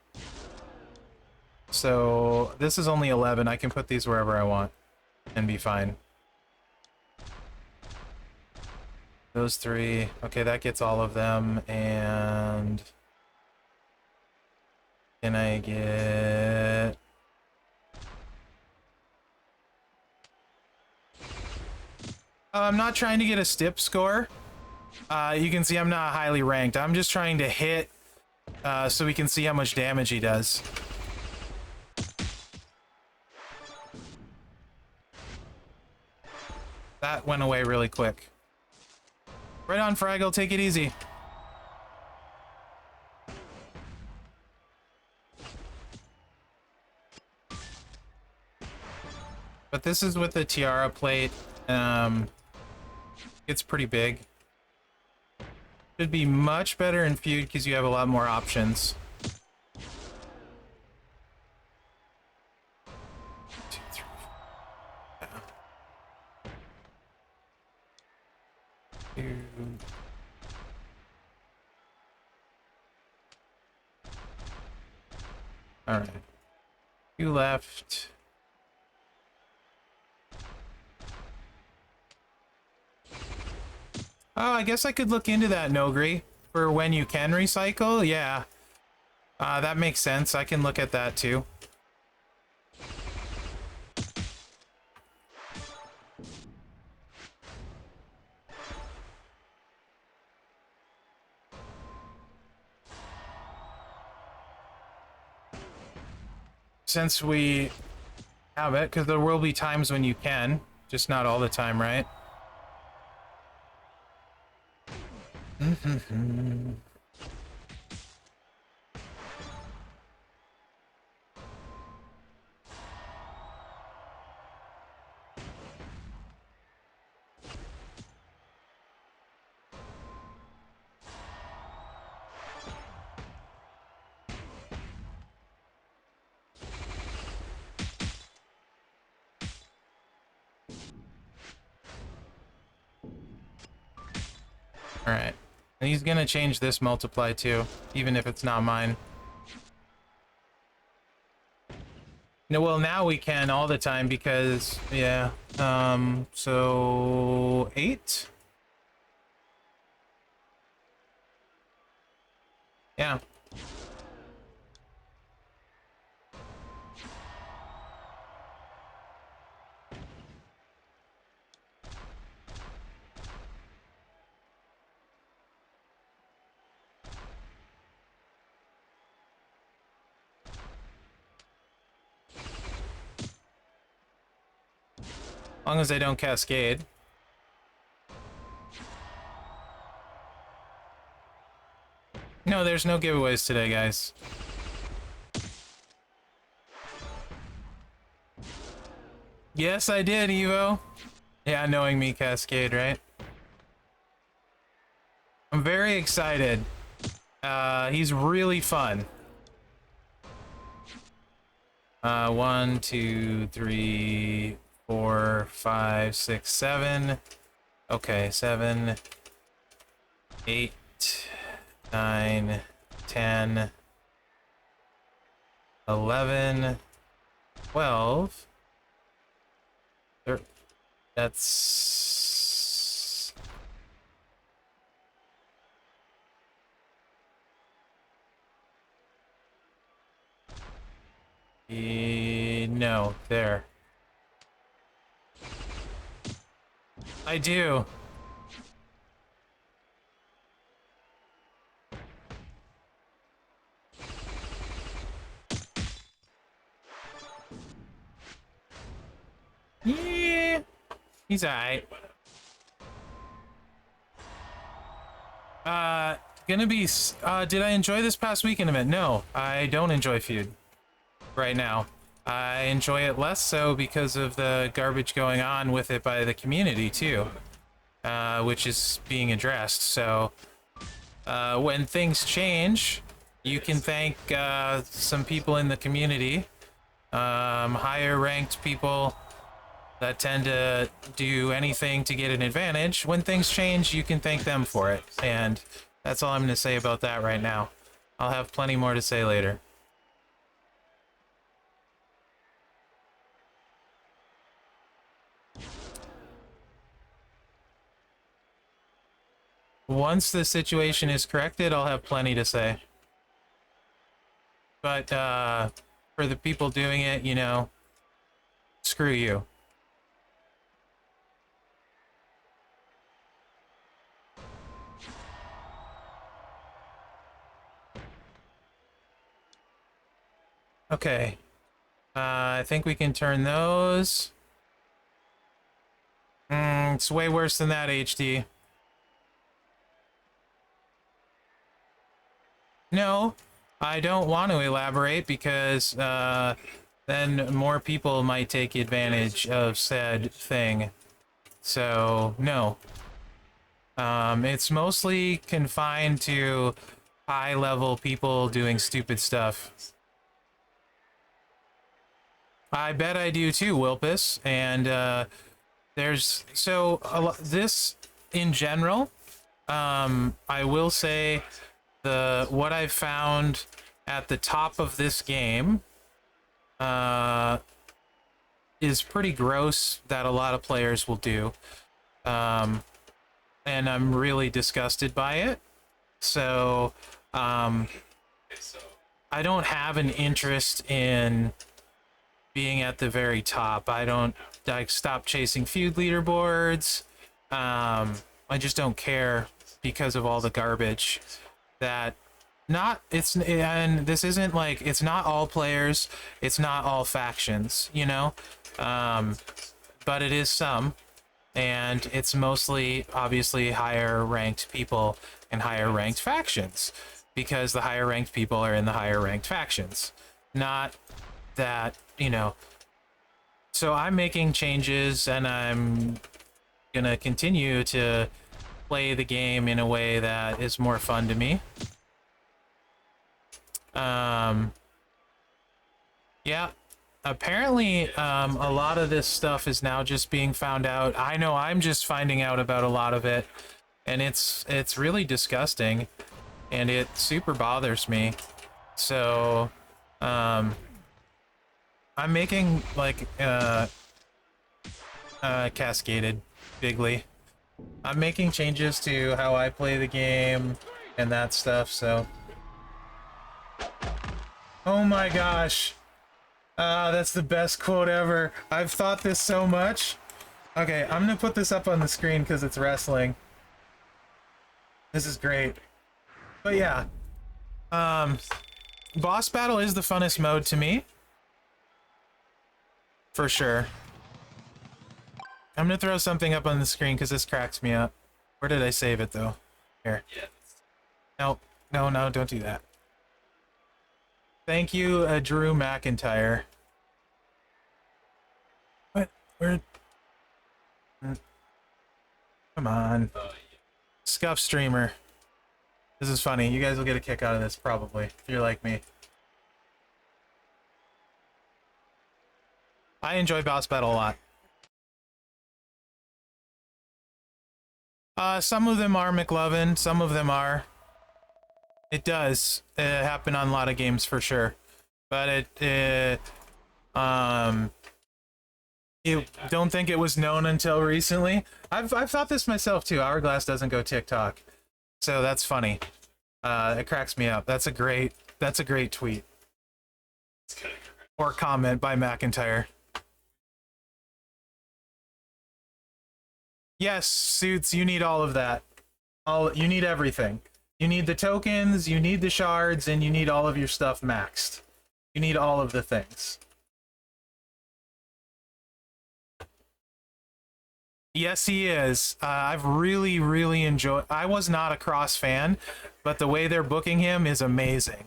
So this is only 11. I can put these wherever I want and be fine. Those 3. Okay, that gets all of them. And can I get... I'm not trying to get a stip score. You can see I'm not highly ranked. I'm just trying to hit so we can see how much damage he does. That went away really quick. Right on, Fraggle. Take it easy. But this is with the Tiara plate. It's pretty big. Should be much better in Feud because you have a lot more options. 2, 3, 4. Yeah. 2. All right. 2 left. Oh, I guess I could look into that, Nogri, for when you can recycle. Yeah, that makes sense. I can look at that too. Since we have it, because there will be times when you can, just not all the time, right? Alright. And he's gonna change this multiply too, even if it's not mine. No, well, now we can all the time because, yeah. So 8? Yeah. As long as they don't cascade. No, there's no giveaways today, guys. Yes, I did, Evo. Yeah, knowing me, cascade, right? I'm very excited. He's really fun. 1, 2, 3, 4, 5, 6, 7. Okay, 7, 8, 9, 10, 11, 12. That's... no, there. I do. Yeah, he's alright. Gonna be, did I enjoy this past weekend event? No, I don't enjoy Feud right now. I enjoy it less so because of the garbage going on with it by the community too, which is being addressed. So, when things change, you can thank, some people in the community, higher ranked people that tend to do anything to get an advantage. When things change, you can thank them for it. And that's all I'm going to say about that right now. I'll have plenty more to say later. Once the situation is corrected, I'll have plenty to say. But, for the people doing it, you know, screw you. Okay. I think we can turn those. It's way worse than that, HD. No, I don't want to elaborate because then more people might take advantage of said thing. So, no. It's mostly confined to high-level people doing stupid stuff. I bet I do too, Wilpus. And there's so this in general. I will say what I've found at the top of this game is pretty gross that a lot of players will do. and I'm really disgusted by it. So, I don't have an interest in being at the very top. I stop chasing feud leaderboards. I just don't care because of all the garbage that and this isn't like, it's not all players, it's not all factions, you know? But it is some, and it's mostly obviously higher ranked people and higher ranked factions, because the higher ranked people are in the higher ranked factions. Not that, you know. So I'm making changes, and I'm gonna continue to play the game in a way that is more fun to me. Yeah, apparently a lot of this stuff is now just being found out. I know I'm just finding out about a lot of it, and it's really disgusting, and it super bothers me. So I'm making like cascaded bigly. I'm making changes to how I play the game and that stuff. So oh my gosh, that's the best quote ever. I've thought this so much. Okay, I'm gonna put this up on the screen because it's wrestling. This is great. But yeah, boss battle is the funnest mode to me, for sure. I'm gonna throw something up on the screen because this cracks me up. Where did I save it though? Here. No, no, no, don't do that. Thank you, Drew McIntyre. What? Where? Come on. Scuff streamer. This is funny. You guys will get a kick out of this, probably, if you're like me. I enjoy boss battle a lot. Some of them are McLovin, some of them are. It does happen on a lot of games for sure, but you don't think it was known until recently. I've thought this myself too. Hourglass doesn't go TikTok, so that's funny. It cracks me up. That's a great tweet or comment by McIntyre. Yes, Suits, you need all of that. You need everything. You need the tokens, you need the shards, and you need all of your stuff maxed. You need all of the things. Yes, he is. I've really enjoyed... I was not a Cross fan, but the way they're booking him is amazing.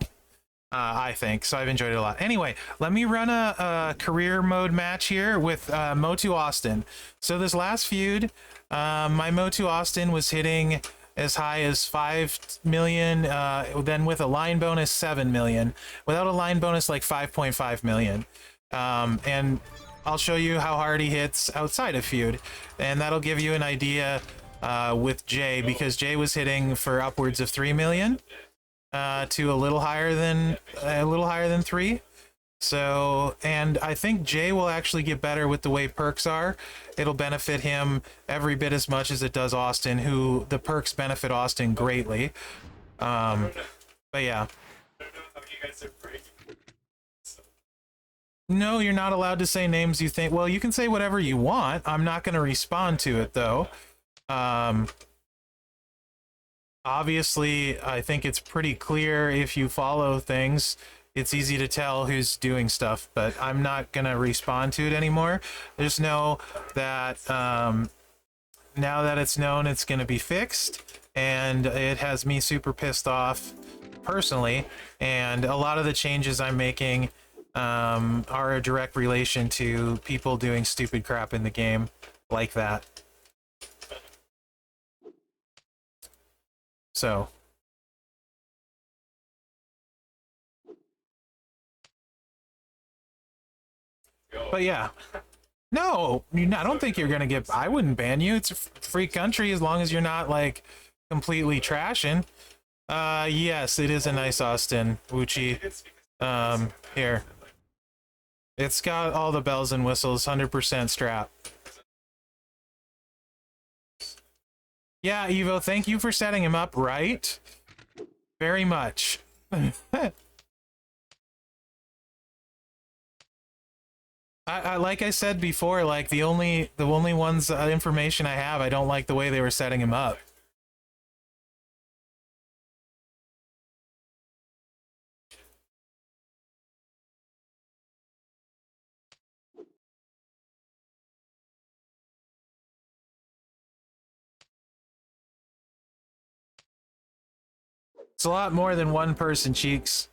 I think. So I've enjoyed it a lot. Anyway, let me run a career mode match here with Motu Austin. So this last feud, my Motu Austin was hitting as high as 5 million, then with a line bonus 7 million, without a line bonus like 5.5 million. And I'll show you how hard he hits outside of feud, and that'll give you an idea with Jay, because Jay was hitting for upwards of 3 million to a little higher than 3. So, and I think Jay will actually get better with the way perks are. It'll benefit him every bit as much as it does Austin, who the perks benefit Austin greatly. But yeah. No, you're not allowed to say names you think. Well, you can say whatever you want. I'm not going to respond to it, though. Obviously, I think it's pretty clear if you follow things. It's easy to tell who's doing stuff, but I'm not going to respond to it anymore. Just know that now that it's known, it's going to be fixed, and it has me super pissed off personally, and a lot of the changes I'm making are a direct relation to people doing stupid crap in the game like that. So... But yeah, no, I don't think you're gonna get. I wouldn't ban you. It's a free country as long as you're not like completely trashing. Yes, it is a nice Austin Wuchi. Here, it's got all the bells and whistles, 100% strap. Yeah, Evo, thank you for setting him up right. Very much. I like I said before, like the only ones information I have, I don't like the way they were setting him up. It's a lot more than one person, Cheeks.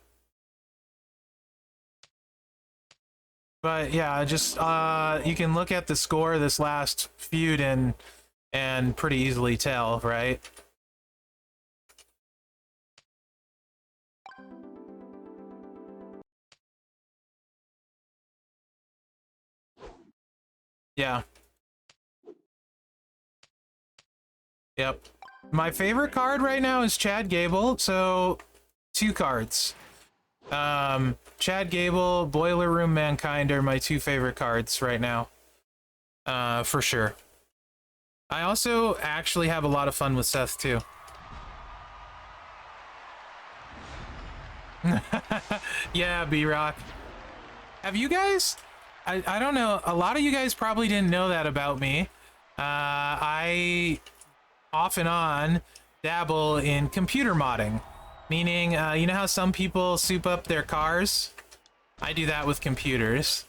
But yeah, just you can look at the score of this last feud and pretty easily tell, right? Yeah. Yep. My favorite card right now is Chad Gable, so 2 cards. Chad Gable, Boiler Room Mankind are my 2 favorite cards right now. For sure. I also actually have a lot of fun with Seth too. Yeah, B-Rock. Have you guys... I don't know, a lot of you guys probably didn't know that about me. I off and on dabble in computer modding. Meaning, you know how some people soup up their cars? I do that with computers.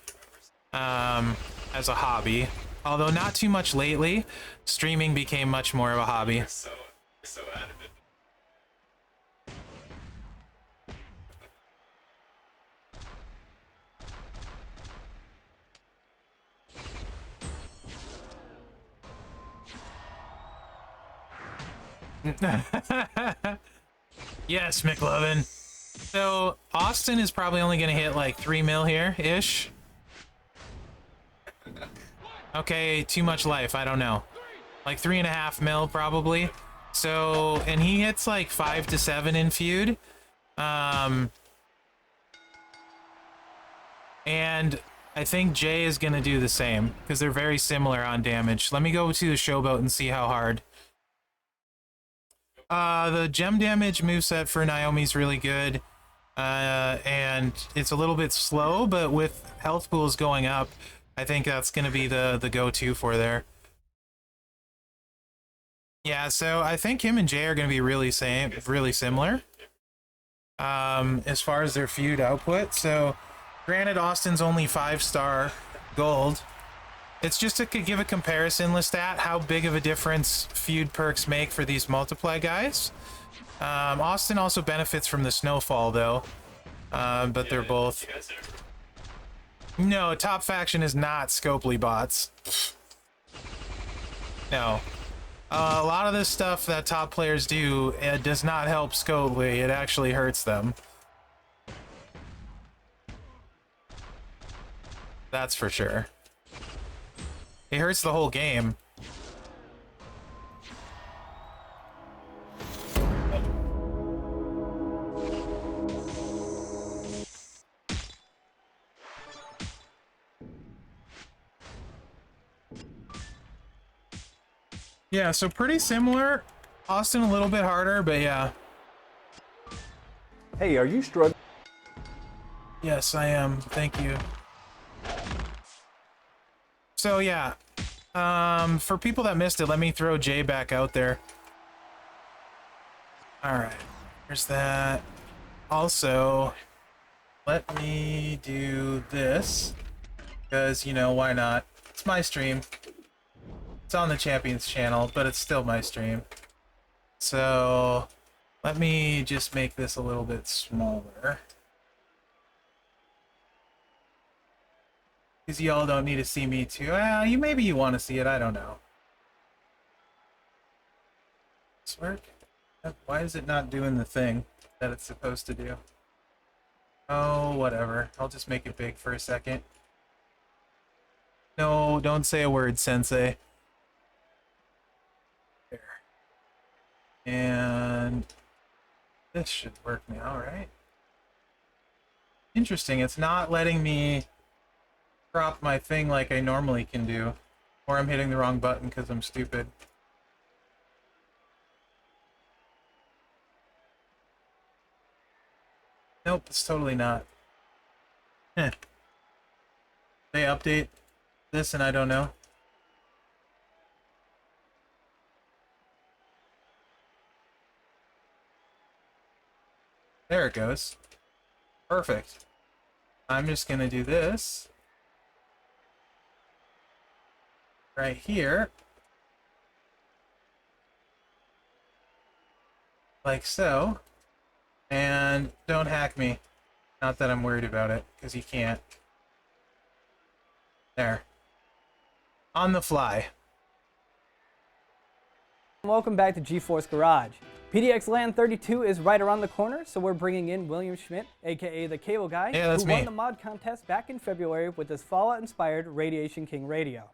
As a hobby. Although not too much lately. Streaming became much more of a hobby. So adamant. Yes, McLovin. So, Austin is probably only going to hit like 3 mil here-ish. Okay, too much life, I don't know. Like 3.5 mil, probably. So, and he hits like 5 to 7 in feud. And I think Jay is going to do the same, because they're very similar on damage. Let me go to the showboat and see how hard. The gem damage moveset for Naomi's really good. And it's a little bit slow, but with health pools going up, I think that's going to be the go-to for there. Yeah, so I think him and Jay are going to be really similar. As far as their feud output. So, granted, Austin's only 5-star gold. It's just to give a comparison, Lestat, how big of a difference feud perks make for these multiply guys. Austin also benefits from the snowfall, though. But they're both... No, top faction is not Scopely bots. No. A lot of this stuff that top players do, it does not help Scopely. It actually hurts them. That's for sure. It hurts the whole game. Yeah, so pretty similar. Austin a little bit harder, but yeah. Hey, are you struggling? Yes, I am. Thank you. So yeah, for people that missed it, let me throw Jay back out there. All right, there's that. Also, let me do this because, you know, why not? It's my stream. It's on the Champions channel, but it's still my stream. So let me just make this a little bit smaller. Because y'all don't need to see me too. You maybe you want to see it, I don't know. This work? Why is it not doing the thing that it's supposed to do? Oh, whatever. I'll just make it big for a second. No, don't say a word, Sensei. There. And this should work now, right? Interesting, it's not letting me crop my thing like I normally can do. Or I'm hitting the wrong button because I'm stupid. Nope, it's totally not. Heh. They update this and I don't know. There it goes. Perfect. I'm just gonna do this. Right here. Like so. And don't hack me. Not that I'm worried about it, because you can't. There. On the fly. Welcome back to GeForce Garage. PDX Land 32 is right around the corner, so we're bringing in William Schmidt, aka the Cable Guy, Yeah, who won the mod contest back in February with his Fallout-inspired Radiation King radio.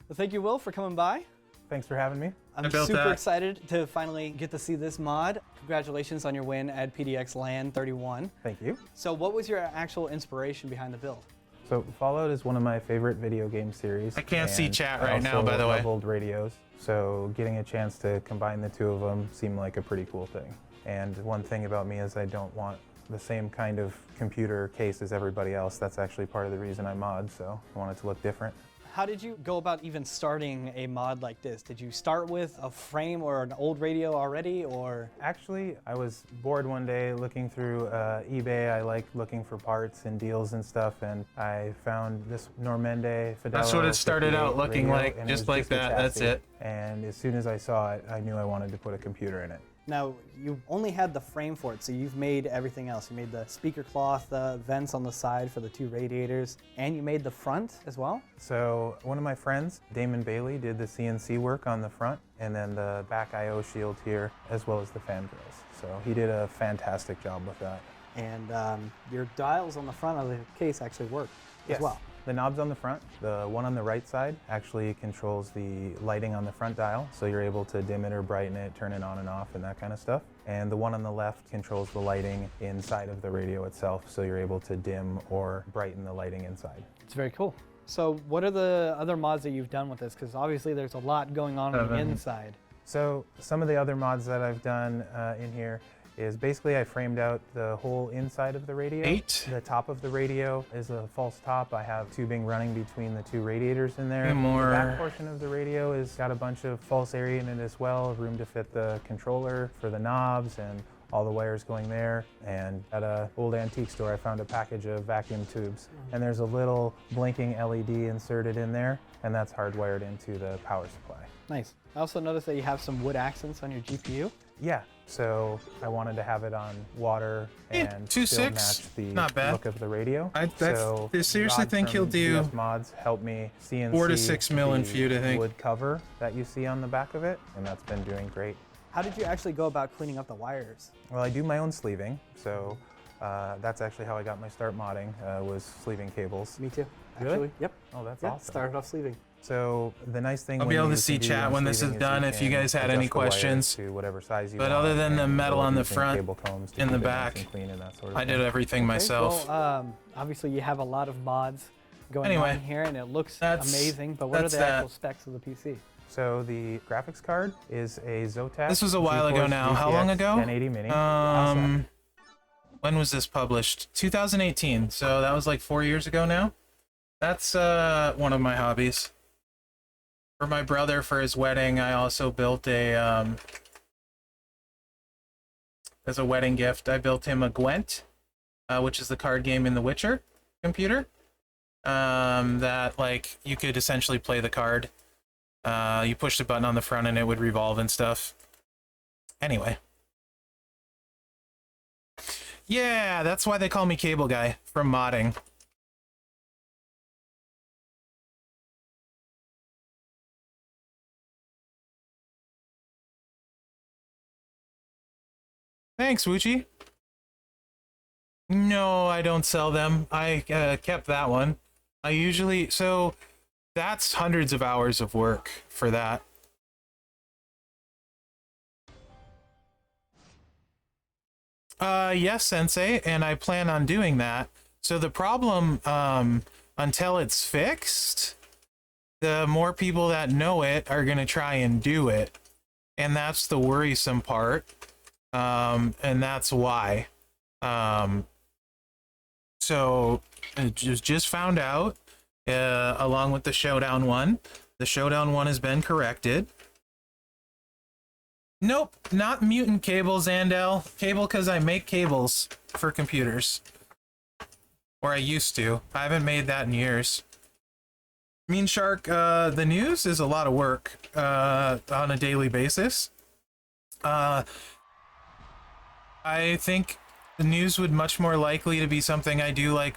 Well, thank you, Will, for coming by. Thanks for having me. I'm super excited to finally get to see this mod. Congratulations on your win at PDX Land 31. Thank you. So what was your actual inspiration behind the build? So Fallout is one of my favorite video game series. I can't see chat right now, by the way. I also love old radios, so getting a chance to combine the two of them seemed like a pretty cool thing. And one thing about me is I don't want the same kind of computer case as everybody else. That's actually part of the reason I mod, so I want it to look different. How did you go about even starting a mod like this? Did you start with a frame or an old radio already, or? Actually, I was bored one day looking through eBay. I like looking for parts and deals and stuff, and I found this Normande Fidelio. That's what it started out looking radio, like, just like that. That's it. And as soon as I saw it, I knew I wanted to put a computer in it. Now, you only had the frame for it, so you've made everything else. You made the speaker cloth, the vents on the side for the two radiators, and you made the front as well? So one of my friends, Damon Bailey, did the CNC work on the front, and then the back I/O shield here, as well as the fan grills. So he did a fantastic job with that. And your dials on the front of the case actually work as well. The knobs on the front, the one on the right side actually controls the lighting on the front dial, so you're able to dim it or brighten it, turn it on and off and that kind of stuff. And the one on the left controls the lighting inside of the radio itself, so you're able to dim or brighten the lighting inside. It's very cool. So what are the other mods that you've done with this? Because obviously there's a lot going on the inside. So some of the other mods that I've done in here is basically I framed out the whole inside of the radio. The top of the radio is a false top. I have tubing running between the two radiators in there. The back portion of the radio has got a bunch of false area in it as well, room to fit the controller for the knobs and all the wires going there. And at an old antique store, I found a package of vacuum tubes. And there's a little blinking LED inserted in there, and that's hardwired into the power supply. Nice. I also noticed that you have some wood accents on your GPU. Yeah, so I wanted to have it on water and still match the look of the radio. I seriously think he'll do GS mods help me CNC 4 to 6 mil in feud, I think. Wood cover that you see on the back of it, and that's been doing great. How did you actually go about cleaning up the wires? Well, I do my own sleeving, so that's actually how I got my start modding, was sleeving cables. Me too, actually. Really? Yep. Oh, that's awesome. awesome. Started off sleeving. So the nice thing I'll be able to see chat when this is done if you guys had any questions. To whatever size you but want, other than the metal on the front, in the keep it back, nice and clean and that sort of I thing. did everything myself. Well, obviously you have a lot of mods going on here, and it looks amazing. But what are the actual specs of the PC? So the graphics card is a Zotac. This was a while ago now. How long ago? 1080 Mini. When was this published? 2018. So that was like 4 years ago now. That's one of my hobbies. For my brother, for his wedding, I also built a as a wedding gift. I built him a Gwent, which is the card game in The Witcher computer. That like you could essentially play the card. You push the button on the front and it would revolve and stuff. Anyway. Yeah, that's why they call me Cable Guy, from modding. Thanks, Wuchi. No, I don't sell them. I kept that one. I usually... So, that's hundreds of hours of work for that. Yes, Sensei, and I plan on doing that. So the problem, until it's fixed, the more people that know it are going to try and do it. And that's the worrisome part. And that's why. So it just found out, along with the Showdown one. The Showdown one has been corrected. Nope, not mutant cables, Andel. Cable because I make cables for computers. Or I used to. I haven't made that in years. Mean Shark, the news is a lot of work on a daily basis. I think the news would much more likely to be something I do like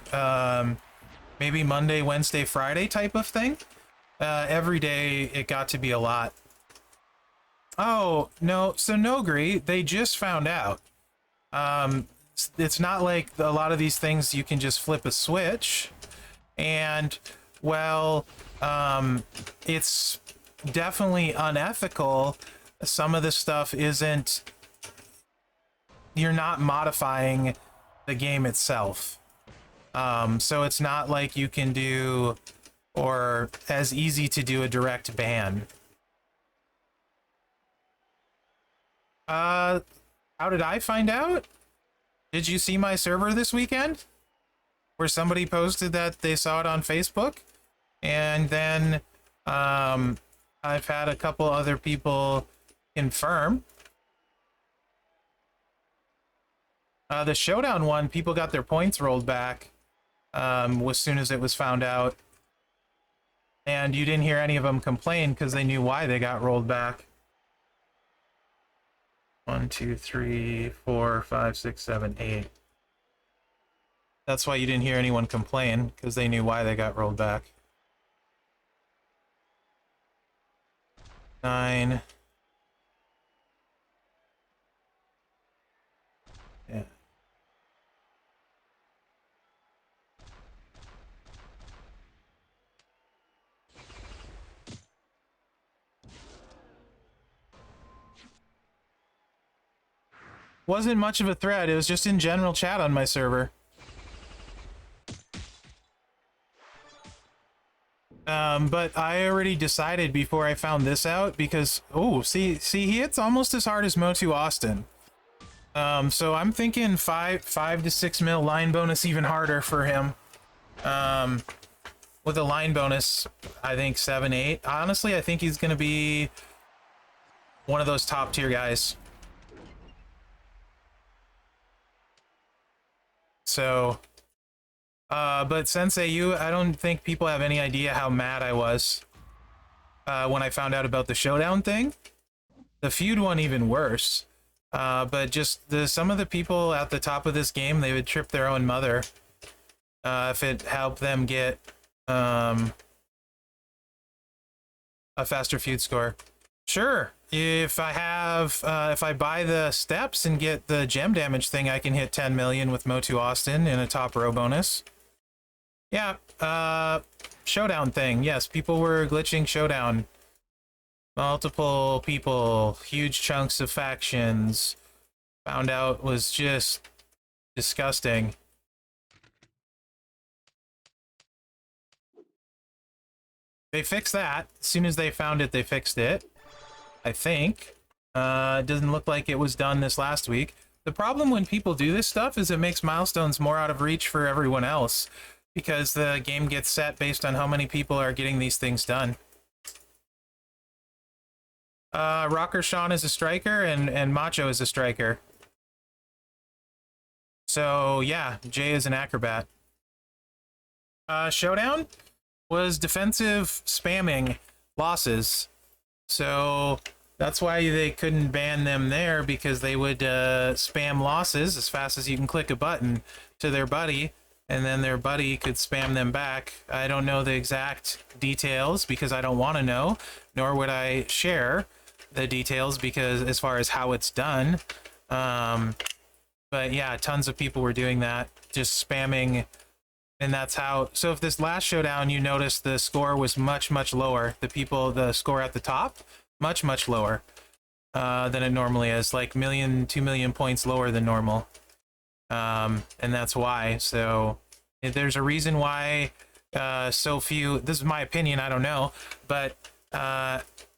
maybe Monday, Wednesday, Friday type of thing. Every day it got to be a lot. Oh, no, so Nogri, they just found out. It's not like a lot of these things you can just flip a switch. And, well, it's definitely unethical. Some of the stuff isn't... You're not modifying the game itself. So it's not like you can do, or as easy to do a direct ban. How did I find out? Did you see my server this weekend? Where somebody posted that they saw it on Facebook? And then, I've had a couple other people confirm. The Showdown one, people got their points rolled back as soon as it was found out. And you didn't hear any of them complain because they knew why they got rolled back. 1, 2, 3, 4, 5, 6, 7, 8. That's why you didn't hear anyone complain, because they knew why they got rolled back. 9. Yeah. Wasn't much of a thread, it was just in general chat on my server. But I already decided before I found this out because, oh, see, he hits almost as hard as Motu Austin. So I'm thinking 5 to 6 mil line bonus even harder for him. With a line bonus, I think 7, 8. Honestly, I think he's gonna be one of those top tier guys. So, but Sensei, I don't think people have any idea how mad I was when I found out about the Showdown thing. The feud one even worse. But just some of the people at the top of this game, they would trip their own mother if it helped them get a faster feud score. Sure. If I buy the steps and get the gem damage thing, I can hit 10 million with Motu Austin in a top row bonus. Yeah, Showdown thing. Yes, people were glitching Showdown. Multiple people, huge chunks of factions. Found out was just disgusting. They fixed that. As soon as they found it, they fixed it. I think. It doesn't look like it was done this last week. The problem when people do this stuff is it makes milestones more out of reach for everyone else, because the game gets set based on how many people are getting these things done. Rocker Sean is a striker, and Macho is a striker. So, yeah, Jay is an acrobat. Showdown was defensive spamming losses. So that's why they couldn't ban them there, because they would spam losses as fast as you can click a button to their buddy, and then their buddy could spam them back. I don't know the exact details because I don't want to know, nor would I share the details because as far as how it's done. But yeah, tons of people were doing that, just spamming. And that's how, so if this last Showdown, you notice the score was much, much lower. The score at the top, much, much lower than it normally is, like 2 million points lower than normal. And that's why. So if there's a reason why so few. This is my opinion. I don't know, but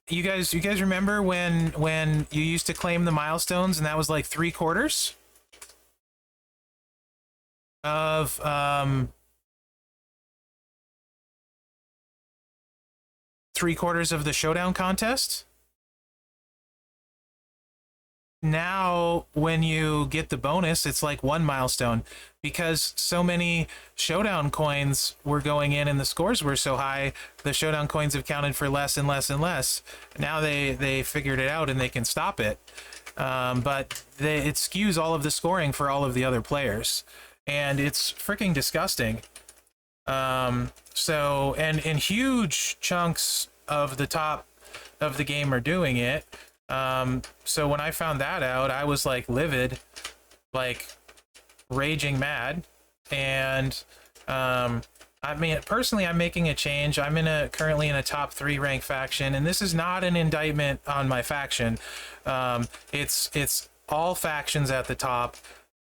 you guys remember when you used to claim the milestones and that was like 3/4 of 3/4 of the showdown contest? Now when you get the bonus, it's like 1 milestone, because so many showdown coins were going in and the scores were so high, the showdown coins have counted for less and less and less. Now they figured it out and they can stop it, but it skews all of the scoring for all of the other players, and it's freaking disgusting. So and huge chunks of the top of the game are doing it. So when I found that out, I was like livid, like raging mad. And I mean, personally, I'm making a change. I'm currently in a top 3 rank faction, and this is not an indictment on my faction. It's all factions at the top,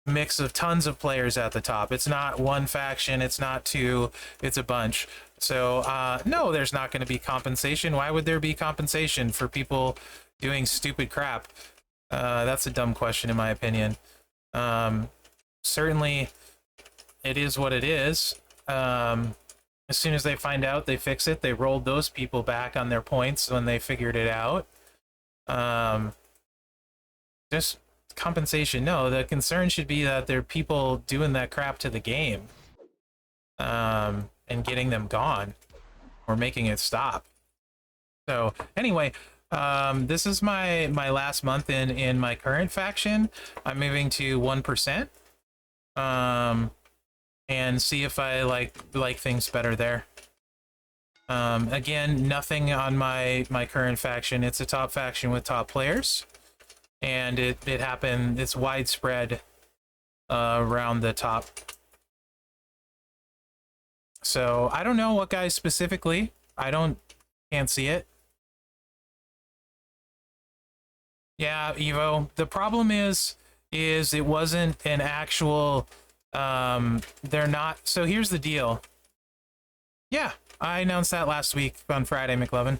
mix of tons of players at the top. It's not one faction, it's not 2, it's a bunch. So no, there's not going to be compensation. Why would there be compensation for people doing stupid crap? That's a dumb question in my opinion. Certainly it is what it is. As soon as they find out, they fix it. They rolled those people back on their points when they figured it out. Just compensation, no. The concern should be that there are people doing that crap to the game, and getting them gone or making it stop. So anyway, this is my last month in my current faction. I'm moving to 1%, and see if I like things better there. Again, nothing on my current faction. It's a top faction with top players, and it happened. It's widespread around the top. So I don't know what guys specifically. Can't see it. Yeah, Evo. The problem is it wasn't an actual. They're not. So here's the deal. Yeah, I announced that last week on Friday, McLovin.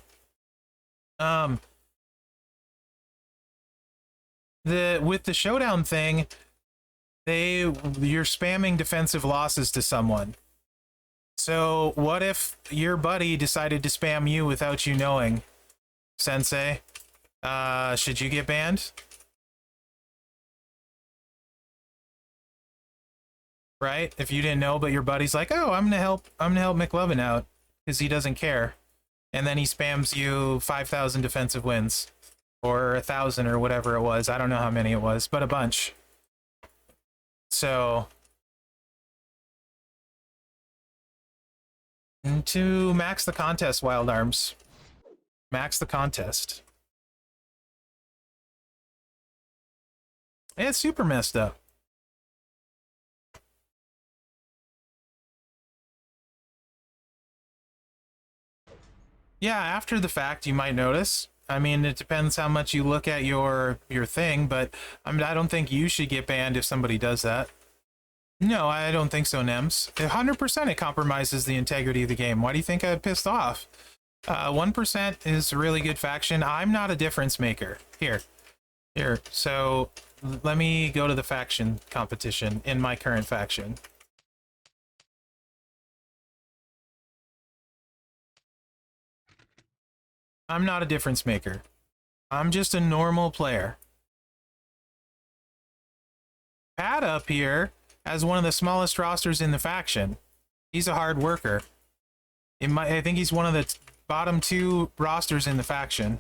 With the showdown thing, you're spamming defensive losses to someone. So what if your buddy decided to spam you without you knowing, Sensei? Should you get banned? Right? If you didn't know, but your buddy's like, oh, I'm gonna help McLovin out because he doesn't care, and then he spams you 5,000 defensive wins, or 1,000 or whatever it was. I don't know how many it was, but a bunch. So to max the contest, Wild Arms. Max the contest. It's super messed up. Yeah, after the fact, you might notice. I mean, it depends how much you look at your thing, but I mean, I don't think you should get banned if somebody does that. No, I don't think so, Nems. 100% it compromises the integrity of the game. Why do you think I'm pissed off? 1% is a really good faction. I'm not a difference maker. Here. So let me go to the faction competition in my current faction. I'm not a difference maker. I'm just a normal player. Pat up here has one of the smallest rosters in the faction. He's a hard worker. I think he's one of the bottom 2 rosters in the faction.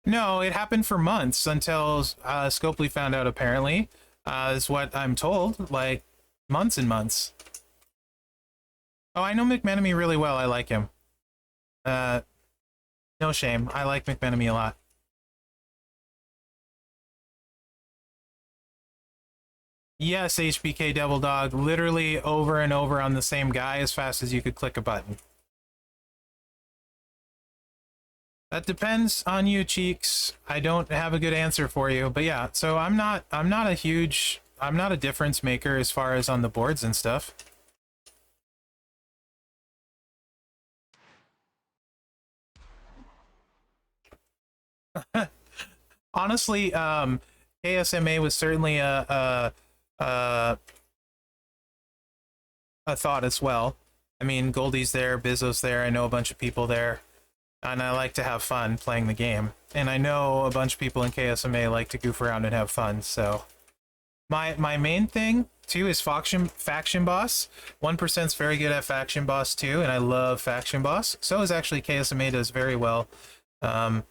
No, it happened for months until Scopely found out, apparently. Is what I'm told. Like, months and months. Oh, I know McMenemy really well. I like him. No shame. I like McMenemy a lot. Yes, HBK Devil Dog. Literally over and over on the same guy as fast as you could click a button. That depends on you, Cheeks. I don't have a good answer for you, but yeah. So I'm not a difference maker as far as on the boards and stuff. honestly, KSMA was certainly a thought as well. I mean, Goldie's there, Bizzo's there. I know a bunch of people there, and I like to have fun playing the game. And I know a bunch of people in KSMA like to goof around and have fun. So my main thing too is faction boss. 1%'s very good at faction boss too, and I love faction boss. So is actually KSMA, does very well. But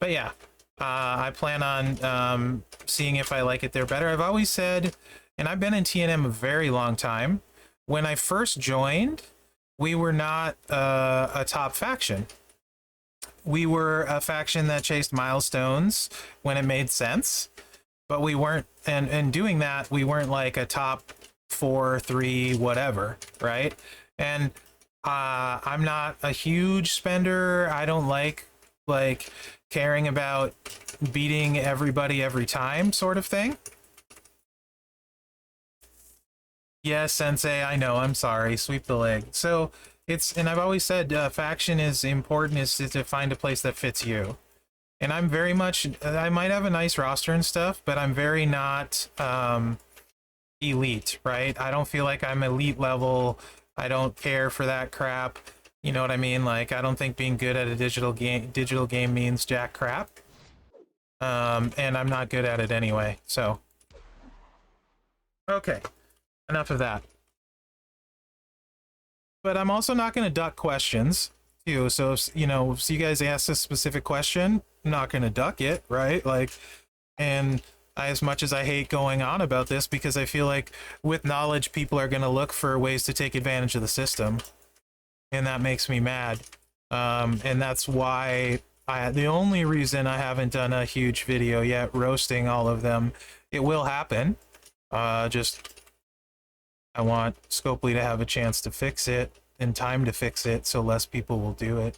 yeah, I plan on seeing if I like it there better. I've always said, and I've been in TNM a very long time. When I first joined, we were not a top faction. We were a faction that chased milestones when it made sense, but we weren't, and doing that, we weren't like a top 4, 3, whatever, right? And I'm not a huge spender. I don't like caring about beating everybody every time sort of thing. Yes, Sensei, I know, I'm sorry. Sweep the leg. So it's, and I've always said faction is important, is to find a place that fits you. And I'm very much, I might have a nice roster and stuff, but I'm very not elite, right? I don't feel like I'm elite level. I don't care for that crap. You know what I mean? Like, I don't think being good at a digital game means jack crap. And I'm not good at it anyway, so. Okay. Enough of that. But I'm also not going to duck questions, too. So, if, you know, if you guys ask a specific question, I'm not going to duck it, right? Like, and as much as I hate going on about this, because I feel like with knowledge, people are going to look for ways to take advantage of the system. And that makes me mad. And that's why the only reason I haven't done a huge video yet roasting all of them. It will happen. I want Scopely to have a chance to fix it and time to fix it so less people will do it.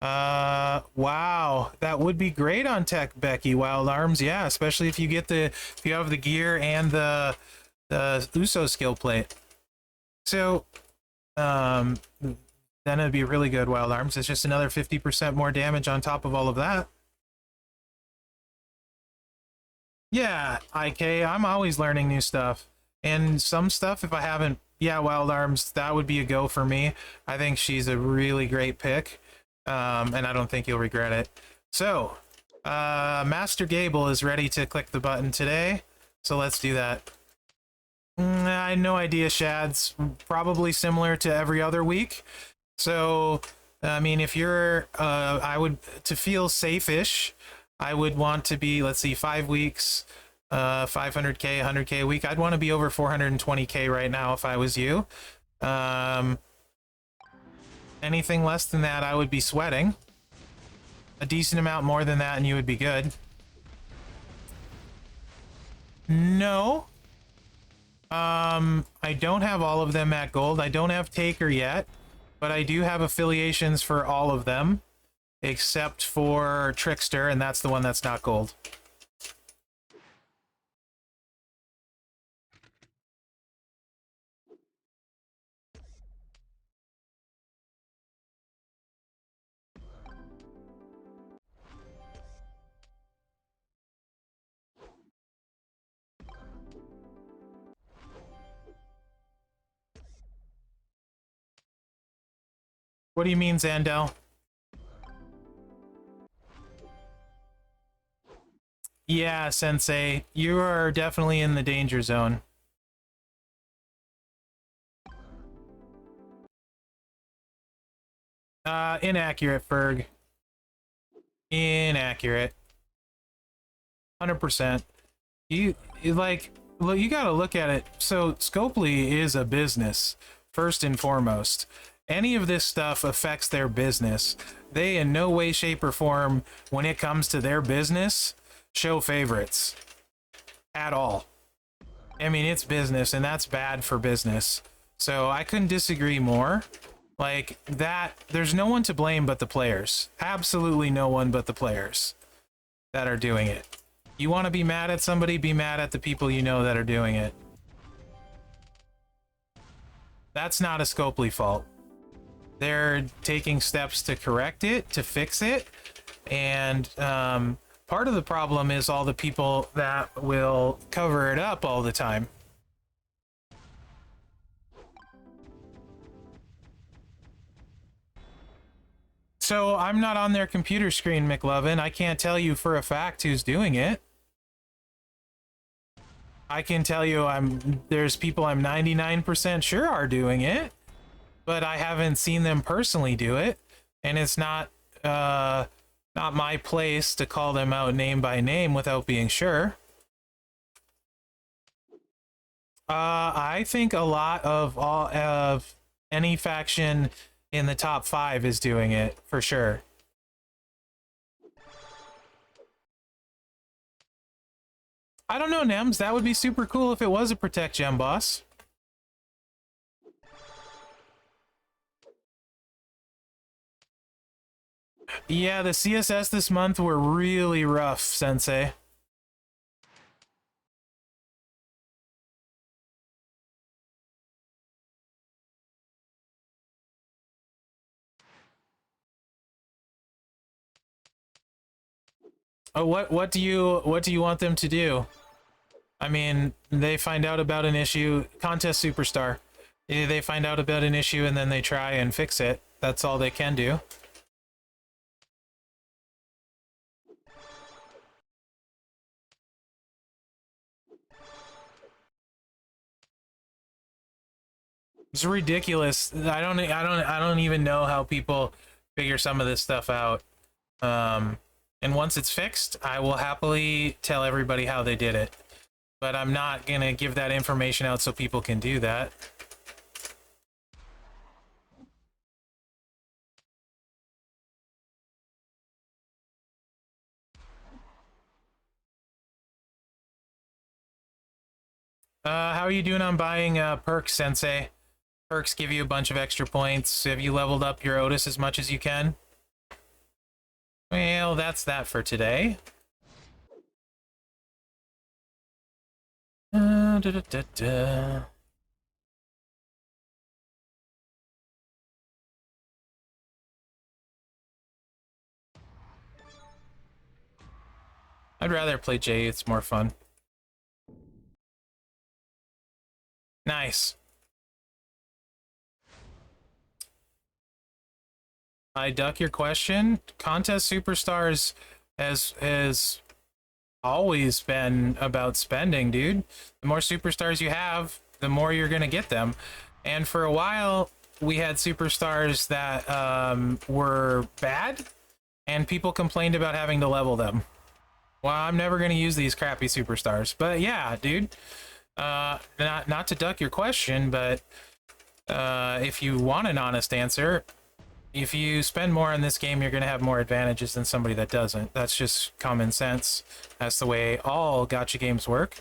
Wow, that would be great on tech, Becky. Wild Arms, yeah, especially if you get if you have the gear and the Uso skill plate. So, then it'd be really good, Wild Arms. It's just another 50% more damage on top of all of that. Yeah, IK, I'm always learning new stuff. And some stuff, if I haven't, yeah, Wild Arms, that would be a go for me. I think she's a really great pick, and I don't think you'll regret it. So, Master Gable is ready to click the button today, so let's do that. I had no idea, Shads. Probably similar to every other week. So, I mean, if you're, I would, to feel safe-ish, I would want to be, let's see, 5 weeks, 500k, 100k a week. I'd want to be over 420k right now if I was you. Anything less than that, I would be sweating. A decent amount more than that, and you would be good. No. I don't have all of them at gold. I don't have Taker yet, but I do have affiliations for all of them, except for Trickster, and that's the one that's not gold. What do you mean, Zandel? Yeah, Sensei, you are definitely in the danger zone. Inaccurate, Ferg. Inaccurate. 100%. You like, look, you gotta look at it. So, Scopely is a business, first and foremost. Any of this stuff affects their business. They, in no way, shape, or form, when it comes to their business, show favorites. At all. I mean, it's business, and that's bad for business. So, I couldn't disagree more. Like, that, there's no one to blame but the players. Absolutely no one but the players that are doing it. You want to be mad at somebody, be mad at the people you know that are doing it. That's not a Scopely fault. They're taking steps to correct it, to fix it, and part of the problem is all the people that will cover it up all the time. So I'm not on their computer screen, McLovin. I can't tell you for a fact who's doing it. I can tell you there's people I'm 99% sure are doing it, but I haven't seen them personally do it, and it's not my place to call them out name by name without being sure. I think a lot of any faction in the top 5 is doing it for sure. I don't know, Nems. That would be super cool if it was a Protect Gem boss. Yeah, the CSS this month were really rough, Sensei. Oh, what do you want them to do? I mean, they find out about an issue, contest superstar. They find out about an issue and then they try and fix it. That's all they can do. It's ridiculous. I don't even know how people figure some of this stuff out. And once it's fixed, I will happily tell everybody how they did it. But I'm not gonna give that information out so people can do that. How are you doing on buying perks, Sensei? Perks give you a bunch of extra points. Have you leveled up your Otis as much as you can? Well, that's that for today. Da, da, da, da. I'd rather play Jay, it's more fun. Nice. I duck your question. Contest Superstars has always been about spending, dude. The more superstars you have, the more you're gonna get them. And for a while, we had superstars that were bad, and people complained about having to level them. Well, I'm never gonna use these crappy superstars. But yeah, dude. Not to duck your question, but if you want an honest answer, if you spend more in this game, you're going to have more advantages than somebody that doesn't. That's just common sense. That's the way all gacha games work.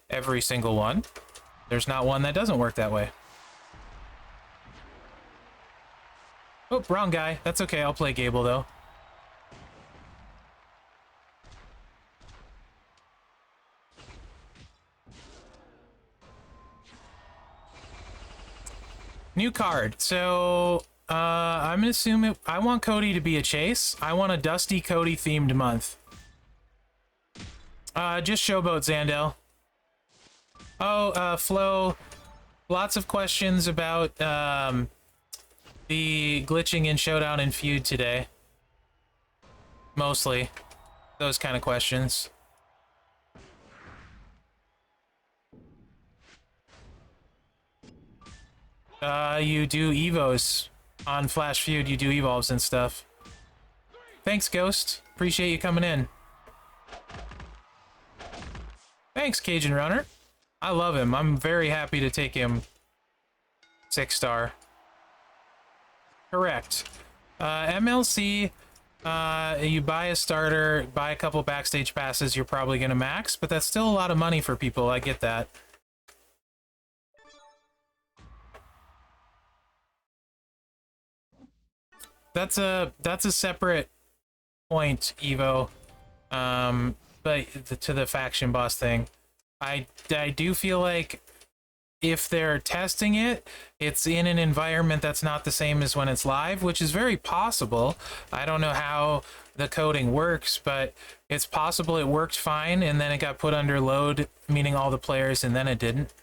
Every single one. There's not one that doesn't work that way. Oh, wrong guy. That's okay. I'll play Gable, though. New card. So... I'm gonna assume I want Cody to be a chase. I want a Dusty Cody themed month. Just Showboat, Zandel. Oh, Flo, lots of questions about the glitching in Showdown and Feud today. Mostly those kind of questions. You do Evos. On Flash Feud, you do evolves and stuff. Thanks, Ghost. Appreciate you coming in. Thanks, Cajun Runner. I love him. I'm very happy to take him 6-star. Correct. MLC, you buy a starter, buy a couple backstage passes, you're probably going to max, but that's still a lot of money for people. I get that. That's a separate point, Evo. But to the faction boss thing, I do feel like if they're testing it, it's in an environment that's not the same as when it's live, which is very possible. I don't know how the coding works, but it's possible it worked fine and then it got put under load, meaning all the players, and then it didn't.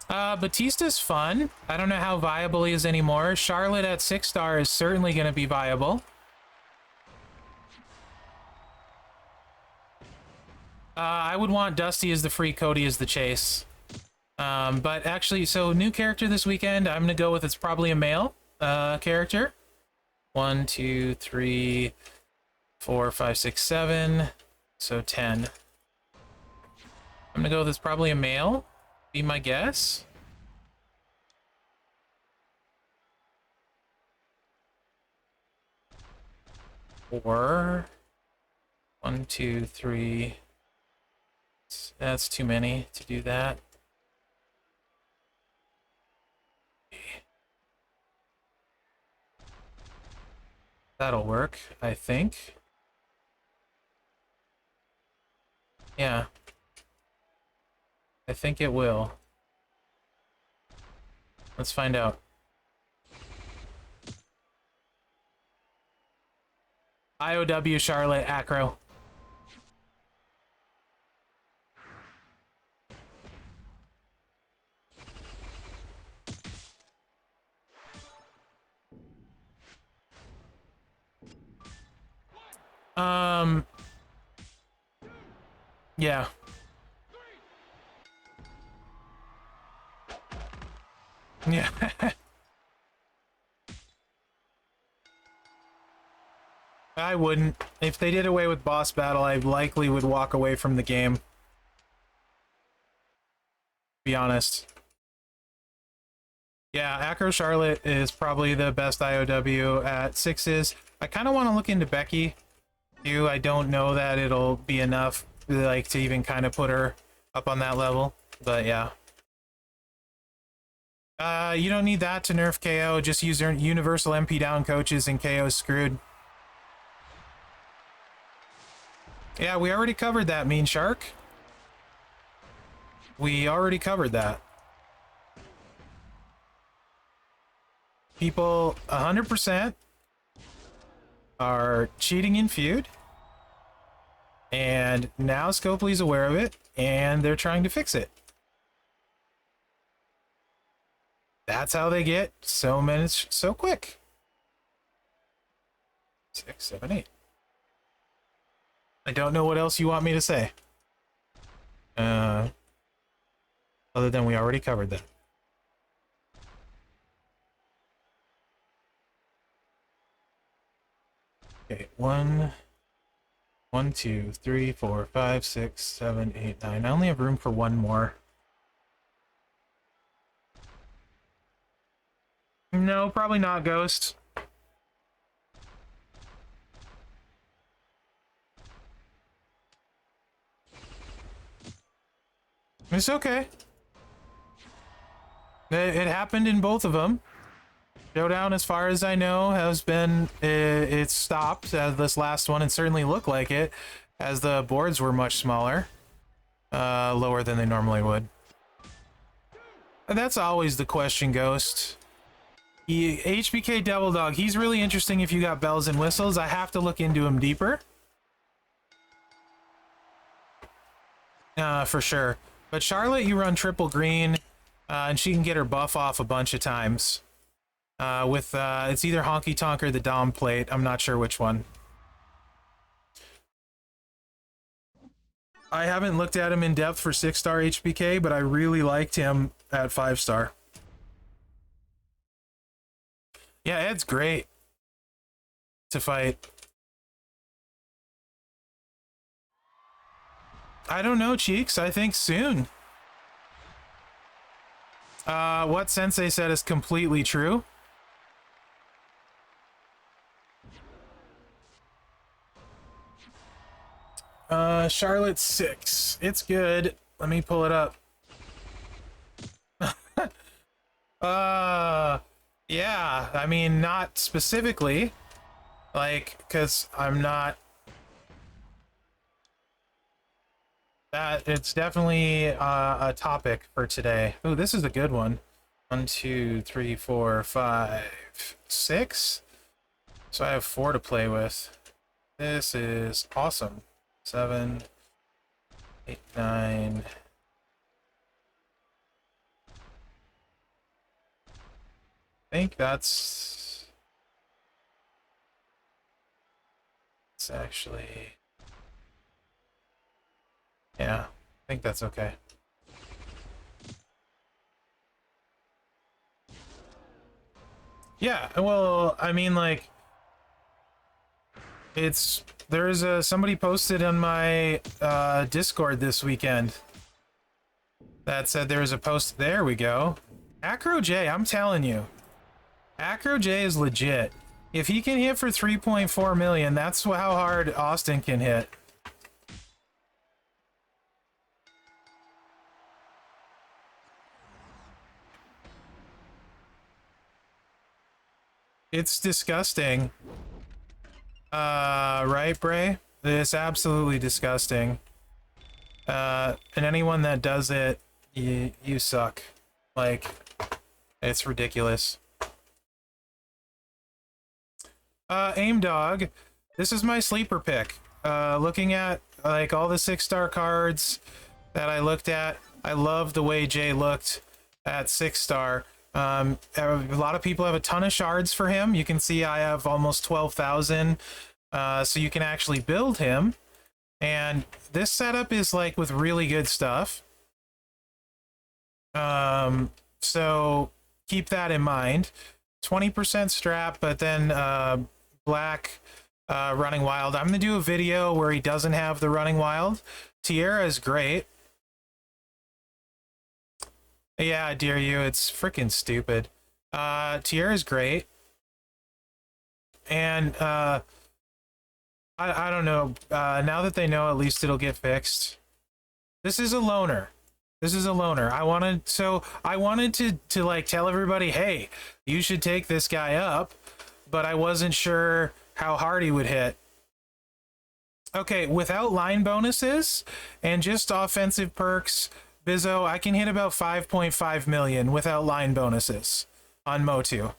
Batista's fun. I don't know how viable he is anymore. Charlotte at 6-star is certainly going to be viable. I would want Dusty as the free, Cody as the chase. But actually, so new character this weekend, I'm going to go with, it's probably a male character. 1, 2, 3, 4, 5, 6, 7. So 10. I'm going to go with, it's probably a male. Be my guess. Or 1, 2, 3. That's too many to do that. That'll work, I think. Yeah. I think it will. Let's find out. IOW Charlotte Acro. Yeah. Yeah. I wouldn't. If they did away with boss battle, I likely would walk away from the game. Be honest. Yeah, Acro Charlotte is probably the best IOW at 6s. I kind of want to look into Becky, too. I don't know that it'll be enough, like, to even kind of put her up on that level, but yeah. You don't need that to nerf KO. Just use universal MP down coaches and KO's screwed. Yeah, we already covered that, Mean Shark. We already covered that. People 100% are cheating in feud. And now Scopely's aware of it, and they're trying to fix it. That's how they get so many so quick. 6, 7, 8. I don't know what else you want me to say. Other than we already covered that. Okay, 1, 2, 3, 4, 5, 6, 7, 8, 9. I only have room for one more. No, probably not Ghost. It's okay. It happened in both of them. Showdown, as far as I know, has been... It's stopped as this last one, and certainly looked like it, as the boards were much smaller. Lower than they normally would. That's always the question, Ghost. HBK Devil Dog, he's really interesting if you got bells and whistles. I have to look into him deeper. For sure. But Charlotte, you run triple green, and she can get her buff off a bunch of times. It's either Honky Tonk or the Dom plate. I'm not sure which one. I haven't looked at him in depth for 6-star HBK, but I really liked him at 5-star. Yeah, Ed's great to fight. I don't know, Cheeks. I think soon. What Sensei said is completely true. Charlotte 6. It's good. Let me pull it up. Yeah, I mean, not specifically. Like, because I'm not... That it's definitely a topic for today. Oh, this is a good one. 1, 2, 3, 4, 5, 6. So I have 4 to play with. This is awesome. 7, 8, 9. I think that's it's actually, yeah, I think that's okay. Yeah, well, I mean, like, there's somebody posted on my Discord this weekend that said there was a post. There we go. Acro J, I'm telling you, Acro J is legit. If he can hit for 3.4 million, that's how hard Austin can hit. It's disgusting. Right, Bray? It's absolutely disgusting. And anyone that does it, you suck. Like, it's ridiculous. Aim Dog, this is my sleeper pick. Looking at, like, all the 6-star cards that I looked at, I love the way Jay looked at 6-star. A lot of people have a ton of shards for him. You can see I have almost 12,000. So you can actually build him. And this setup is like with really good stuff. So keep that in mind. 20% strap, but then black running wild. I'm gonna do a video where he doesn't have the running wild. Tierra is great. Yeah, I dare you. It's freaking stupid. Tierra is great. And I don't know. Now that they know, at least it'll get fixed. This is a loner. This is a loner. I wanted to like tell everybody, hey, you should take this guy up, but I wasn't sure how hard he would hit. Okay, without line bonuses and just offensive perks, Bizzo, I can hit about 5.5 million without line bonuses on Motu.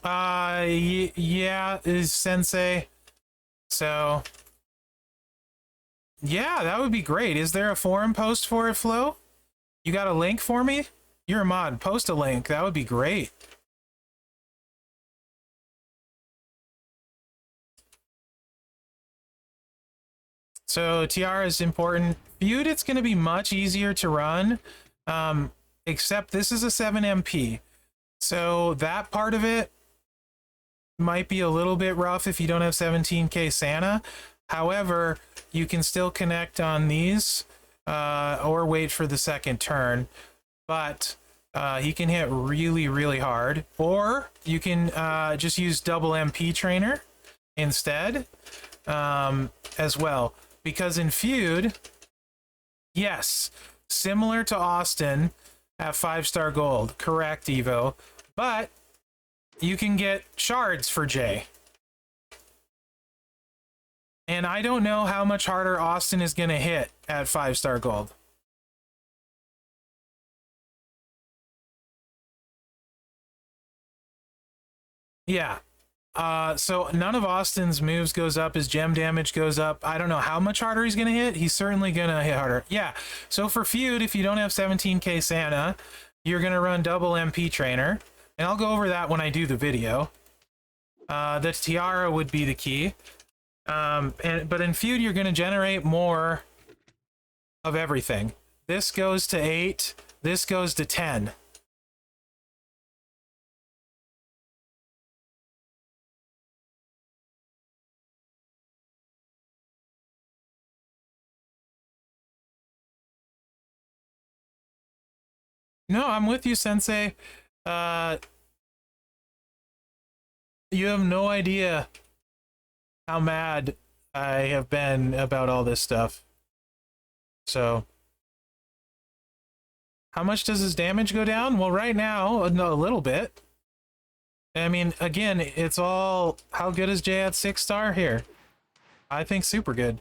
Yeah, is Sensei. So, yeah, that would be great. Is there a forum post for it, Flo? You got a link for me? You're a mod. Post a link. That would be great. So, Tiara is important. Feud, it's going to be much easier to run, except this is a 7 MP. So, that part of it might be a little bit rough if you don't have 17k Santa. However, you can still connect on these or wait for the second turn. But he can hit really, really hard. Or you can just use double MP trainer instead as well. Because in Feud, yes, similar to Austin at 5-star gold. Correct, Evo. But you can get shards for Jay. And I don't know how much harder Austin is going to hit at 5-star gold. Yeah. So none of Austin's moves goes up. His gem damage goes up. I don't know how much harder he's going to hit. He's certainly going to hit harder. Yeah. So for Feud, if you don't have 17k Santa, you're going to run double MP trainer. And I'll go over that when I do the video. The Tiara would be the key. But in Feud, you're going to generate more of everything. This goes to 8. This goes to 10. No, I'm with you, Sensei. You have no idea how mad I have been about all this stuff. So, how much does his damage go down? Well, right now, a little bit. I mean, again, it's all, how good is Jay at 6-star here? I think super good.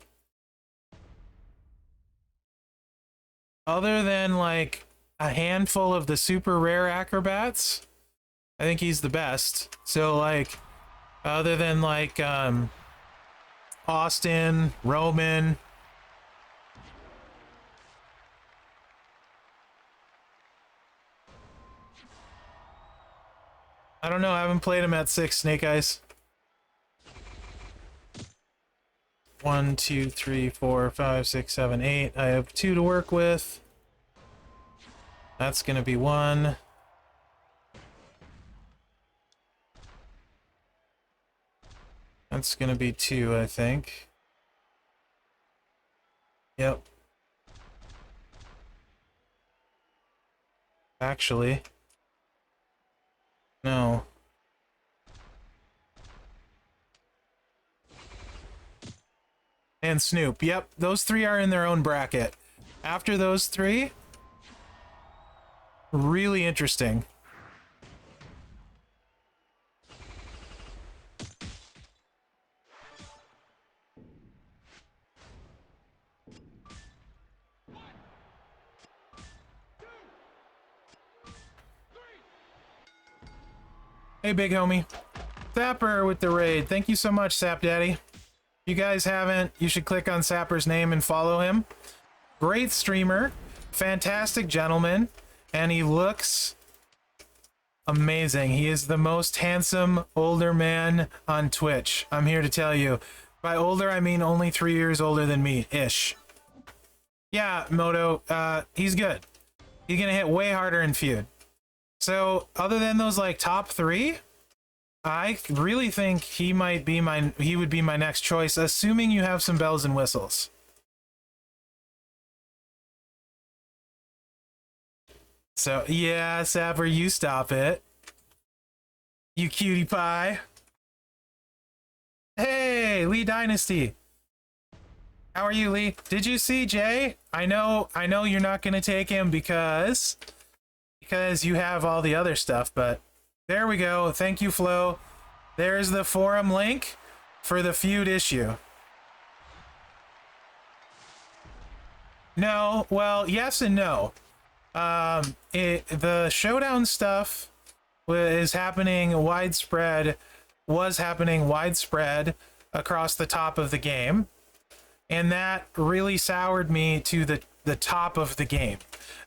Other than like a handful of the super rare acrobats, I think he's the best. So like, other than like Austin, Roman, I don't know, I haven't played him at 6, Snake Eyes. 1, 2, 3, 4, 5, 6, 7, 8. I have 2 to work with. That's gonna be 1. That's gonna be 2, I think. Yep. Actually. No. And Snoop. Yep, those 3 are in their own bracket. After those 3, really interesting. Hey, big homie. Sapper with the raid. Thank you so much, Sap Daddy. If you guys haven't, you should click on Sapper's name and follow him. Great streamer, fantastic gentleman, and he looks amazing. He is the most handsome older man on Twitch. I'm here to tell you. By older, I mean only 3 years older than me-ish. Yeah, Moto, he's good. He's gonna hit way harder in Feud. So, other than those, like, top 3, I really think he would be my next choice, assuming you have some bells and whistles. So, yeah, Sapper, you stop it. You cutie pie. Hey, Lee Dynasty. How are you, Lee? Did you see Jay? I know you're not going to take him because you have all the other stuff, but there we go. Thank you, Flo. There's the forum link for the Feud issue. No, well, yes and no. The showdown stuff was happening widespread across the top of the game, and that really soured me to the top of the game,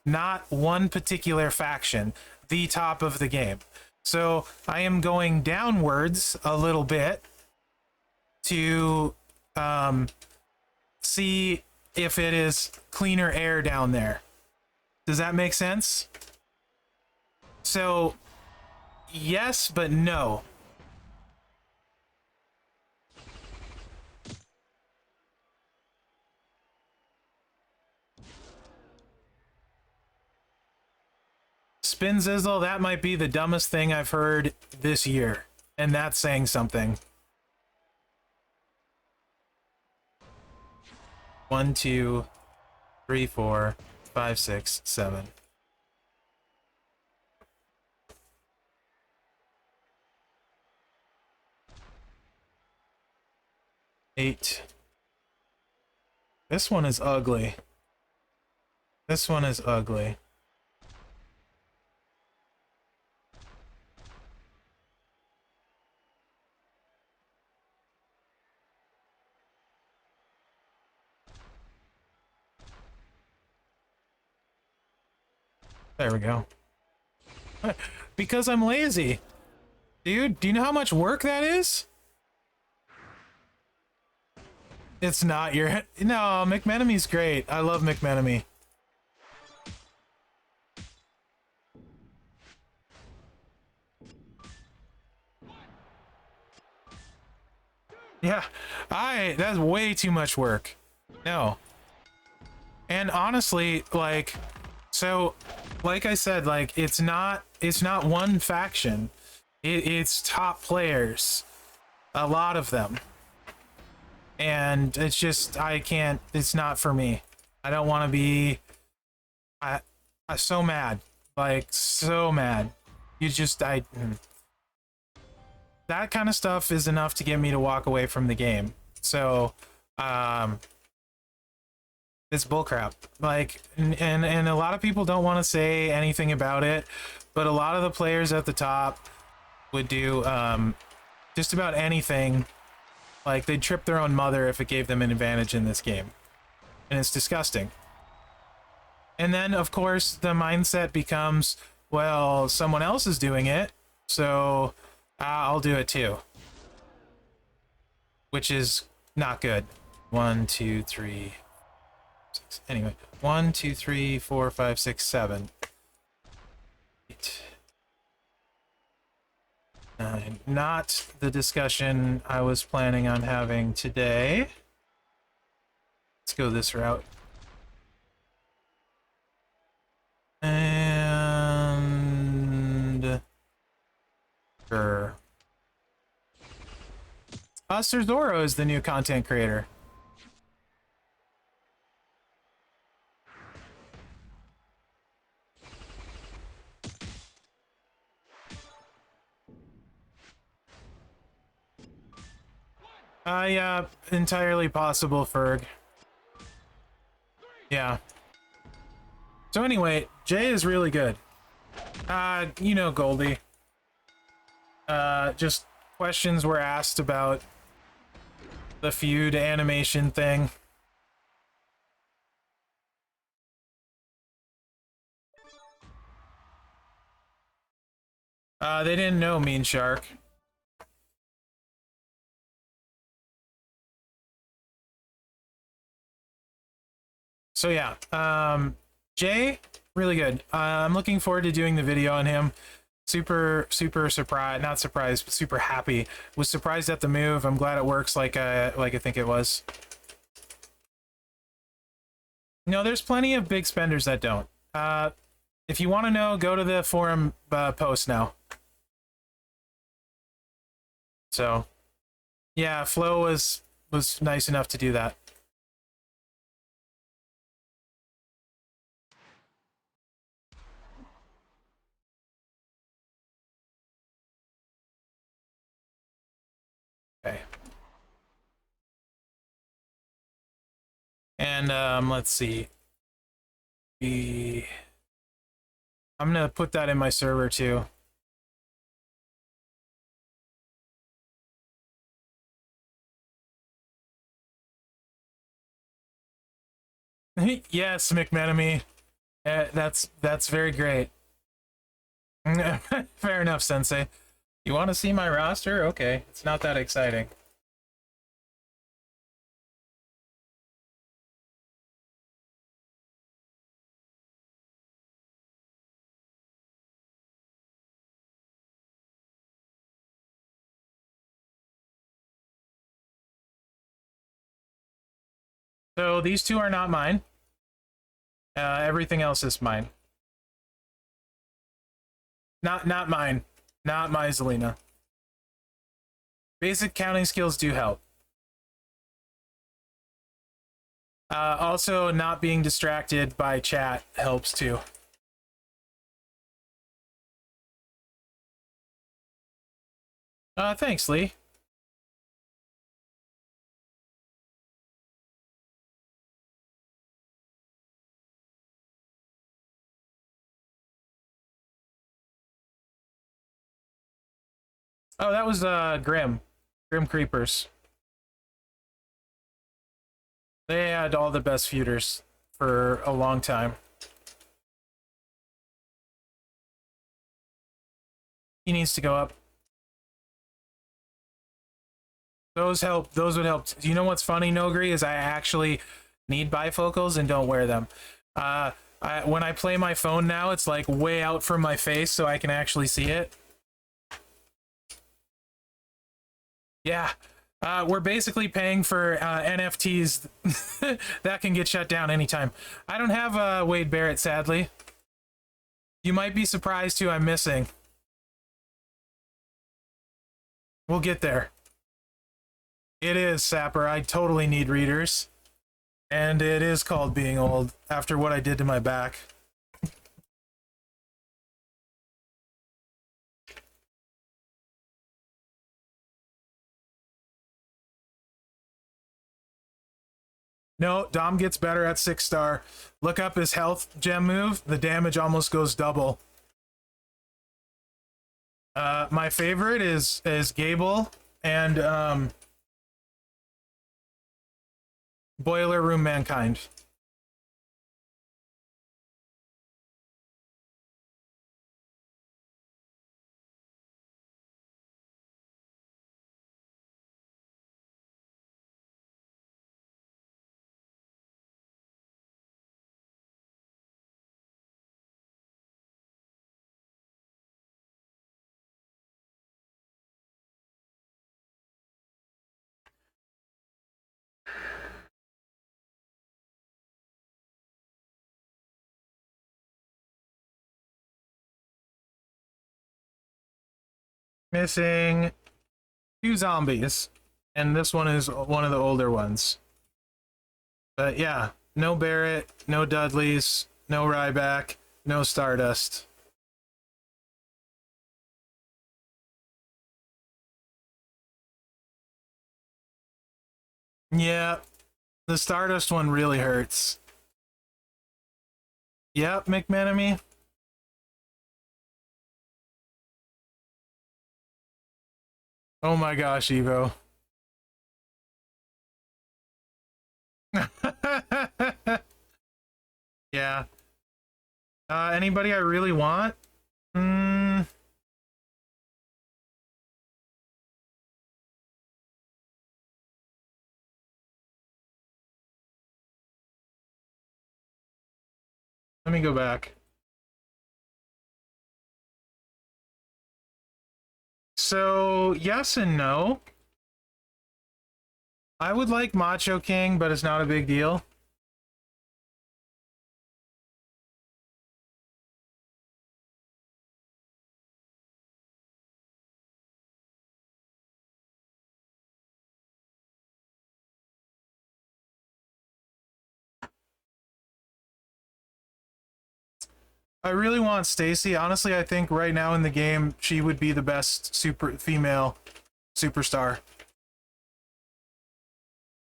not one particular faction, the top of the game. So I am going downwards a little bit to see if it is cleaner air down there. Does that make sense? So yes, but no. Spin Zizzle, that might be the dumbest thing I've heard this year, and that's saying something. 1, 2, 3, 4, 5, 6, 7. Eight. This one is ugly. This one is ugly. There we go. Because I'm lazy. Dude, do you know how much work that is? It's not your... No, McMenemy's great. I love McMenemy. Yeah, that's way too much work. No. And honestly, like, so, like I said, like, it's not one faction. It's top players. A lot of them. And it's just, it's not for me. I don't want to be, I'm so mad. Like, so mad. that kind of stuff is enough to get me to walk away from the game. So, it's bullcrap. Like, and a lot of people don't want to say anything about it, but a lot of the players at the top would do just about anything. Like, they'd trip their own mother if it gave them an advantage in this game. And it's disgusting. And then, of course, the mindset becomes, well, someone else is doing it, so I'll do it too. Which is not good. 1, 2, 3, 6. Anyway, 1, 2, 3, 4, 5, 6, 7, 8, 9. Not the discussion I was planning on having today. Let's go this route. And sure. Sir Zoro is the new content creator. Yeah, entirely possible, Ferg. Yeah. So anyway, Jay is really good. You know Goldie. Just questions were asked about the feud animation thing. They didn't know Mean Shark. So yeah, Jay, really good. I'm looking forward to doing the video on him. Super surprised, not surprised, but super happy. Was surprised at the move. I'm glad it works like I think it was. No, there's plenty of big spenders that don't. If you want to know, go to the forum post now. So, yeah, Flo was nice enough to do that. Okay. And let's see. I'm gonna put that in my server too. Yes, McMenemy. That's very great. Fair enough, Sensei. You want to see my roster? Okay, it's not that exciting. So these two are not mine. Everything else is mine. Not mine. Not my Zelina. Basic counting skills do help. Also, not being distracted by chat helps too. Thanks, Lee. Oh, that was Grim Creepers. They had all the best feuders for a long time. He needs to go up. Those help. Those would help. You know what's funny, Nogri, is I actually need bifocals and don't wear them. When I play my phone now, it's like way out from my face so I can actually see it. Yeah, we're basically paying for NFTs that can get shut down anytime. I don't have Wade Barrett, sadly. You might be surprised who I'm missing. We'll get there. It is, Sapper. I totally need readers. And it is called being old after what I did to my back. No, Dom gets better at 6-star. Look up his health gem move. The damage almost goes double. My favorite is Gable and Boiler Room Mankind. Missing 2 zombies, and this one is one of the older ones. But yeah, no Barrett, no Dudleys, no Ryback, no Stardust. Yeah, the Stardust one really hurts. Yep, McManamy. Oh my gosh, Evo. Yeah. Anybody I really want? Let me go back. So, yes and no. I would like Macho King, but it's not a big deal. I really want Stacy. Honestly, I think right now in the game, she would be the best female superstar.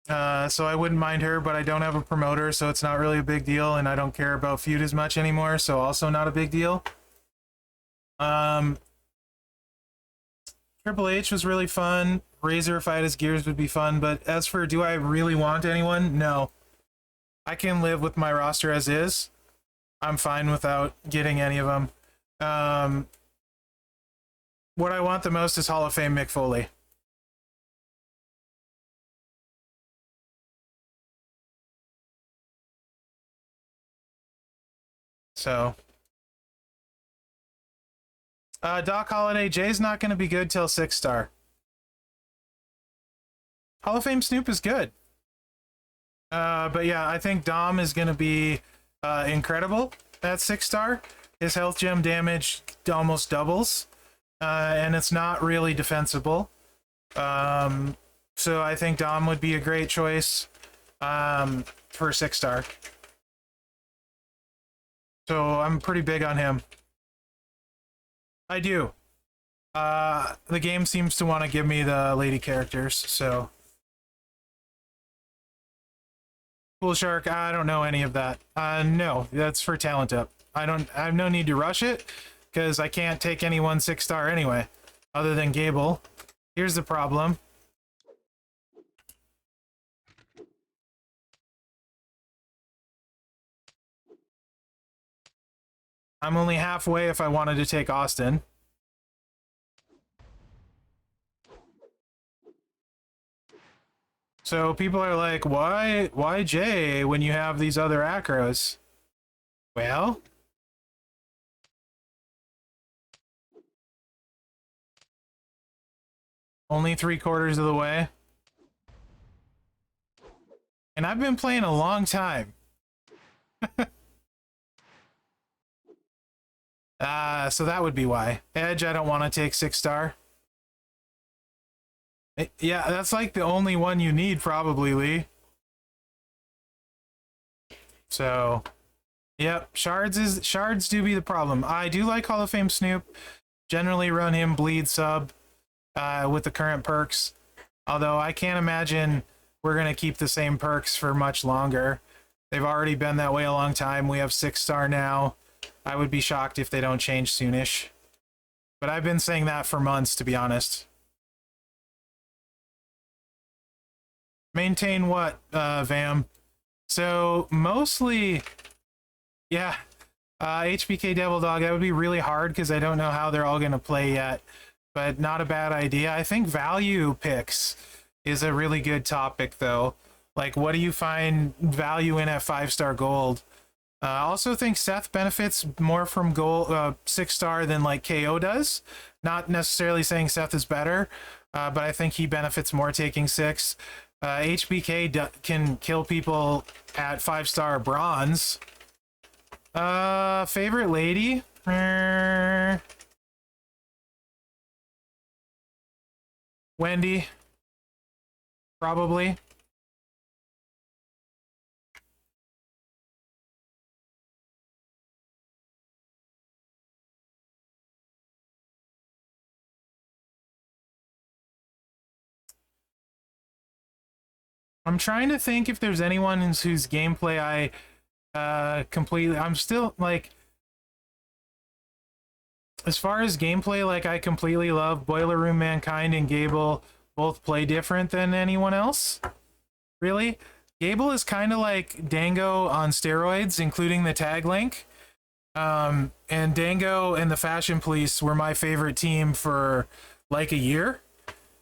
So I wouldn't mind her, but I don't have a promoter, so it's not really a big deal, and I don't care about feud as much anymore, so also not a big deal. Triple H was really fun. Razor, if I had his gears, would be fun, but as for do I really want anyone? No. I can live with my roster as is. I'm fine without getting any of them. What I want the most is Hall of Fame Mick Foley. So, Doc Holliday, Jay's not going to be good till 6-star. Hall of Fame Snoop is good. But yeah, I think Dom is going to be incredible at 6-star. His health gem damage almost doubles, and it's not really defensible. So I think Dom would be a great choice for 6-star. So I'm pretty big on him. I do. The game seems to want to give me the lady characters, so. Pool Shark, I don't know any of that. No, that's for talent up. I have no need to rush it, because I can't take anyone 6-star anyway, other than Gable. Here's the problem. I'm only halfway if I wanted to take Austin. So people are like, why Jay when you have these other acros? Well, only 3/4 of the way. And I've been playing a long time. So that would be why. Edge, I don't want to take 6-star. Yeah, that's like the only one you need, probably, Lee. So, yep, shards do be the problem. I do like Hall of Fame Snoop. Generally run him bleed sub with the current perks. Although I can't imagine we're going to keep the same perks for much longer. They've already been that way a long time. We have 6-star now. I would be shocked if they don't change soonish. But I've been saying that for months, to be honest. Maintain what, Vam? So, mostly, yeah, HBK Devil Dog, that would be really hard because I don't know how they're all going to play yet. But not a bad idea. I think value picks is a really good topic, though. Like, what do you find value in at 5-star gold? I also think Seth benefits more from gold 6-star than like KO does. Not necessarily saying Seth is better, but I think he benefits more taking 6. HBK can kill people at 5-star bronze. Favorite lady? Wendy. Probably. I'm trying to think if there's anyone whose gameplay I completely... I'm still, like... As far as gameplay, like, I completely love Boiler Room Mankind and Gable both play different than anyone else. Really? Gable is kind of like Dango on steroids, including the tag link. And Dango and the Fashion Police were my favorite team for like a year,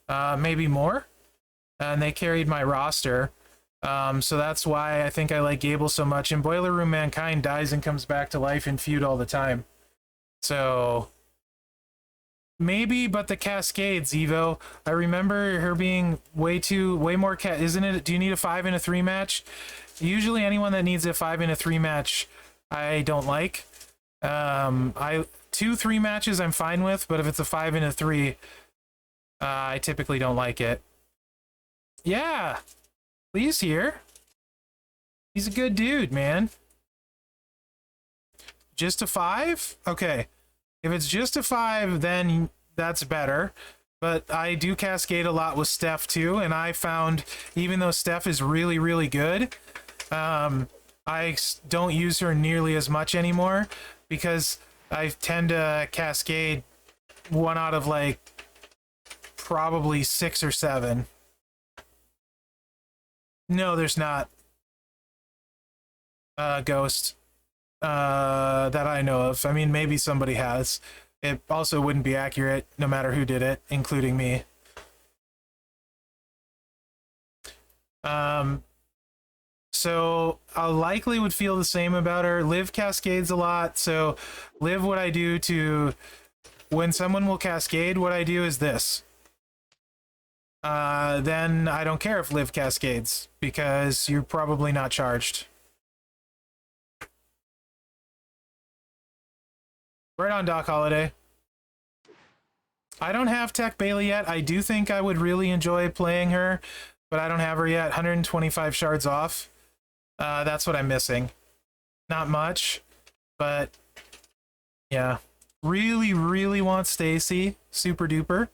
maybe more. And they carried my roster. So that's why I think I like Gable so much. And Boiler Room Mankind dies and comes back to life in Feud all the time. So maybe, but the Cascades, Evo. I remember her being way more isn't it? Do you need a 5 in a 3 match? Usually anyone that needs a 5 in a 3 match, I don't like. 2-3 matches I'm fine with, but if it's a 5 in a 3, I typically don't like it. Yeah, Lee's here. He's a good dude, man. Just a 5? Okay. If it's just a 5, then that's better. But I do cascade a lot with Steph too, and I found, even though Steph is really, really good, I don't use her nearly as much anymore because I tend to cascade 1 out of like probably 6 or 7. No, there's not. Ghost. That I know of. I mean, maybe somebody has. It also wouldn't be accurate no matter who did it, including me. So I likely would feel the same about her. Liv cascades a lot, so Liv, what I do to... When someone will cascade, what I do is this. Then I don't care if Liv cascades, because you're probably not charged. Right on, Doc Holiday. I don't have Tech Bailey yet. I do think I would really enjoy playing her, but I don't have her yet. 125 shards off. That's what I'm missing. Not much, but yeah. Really, really want Stacy. Super duper.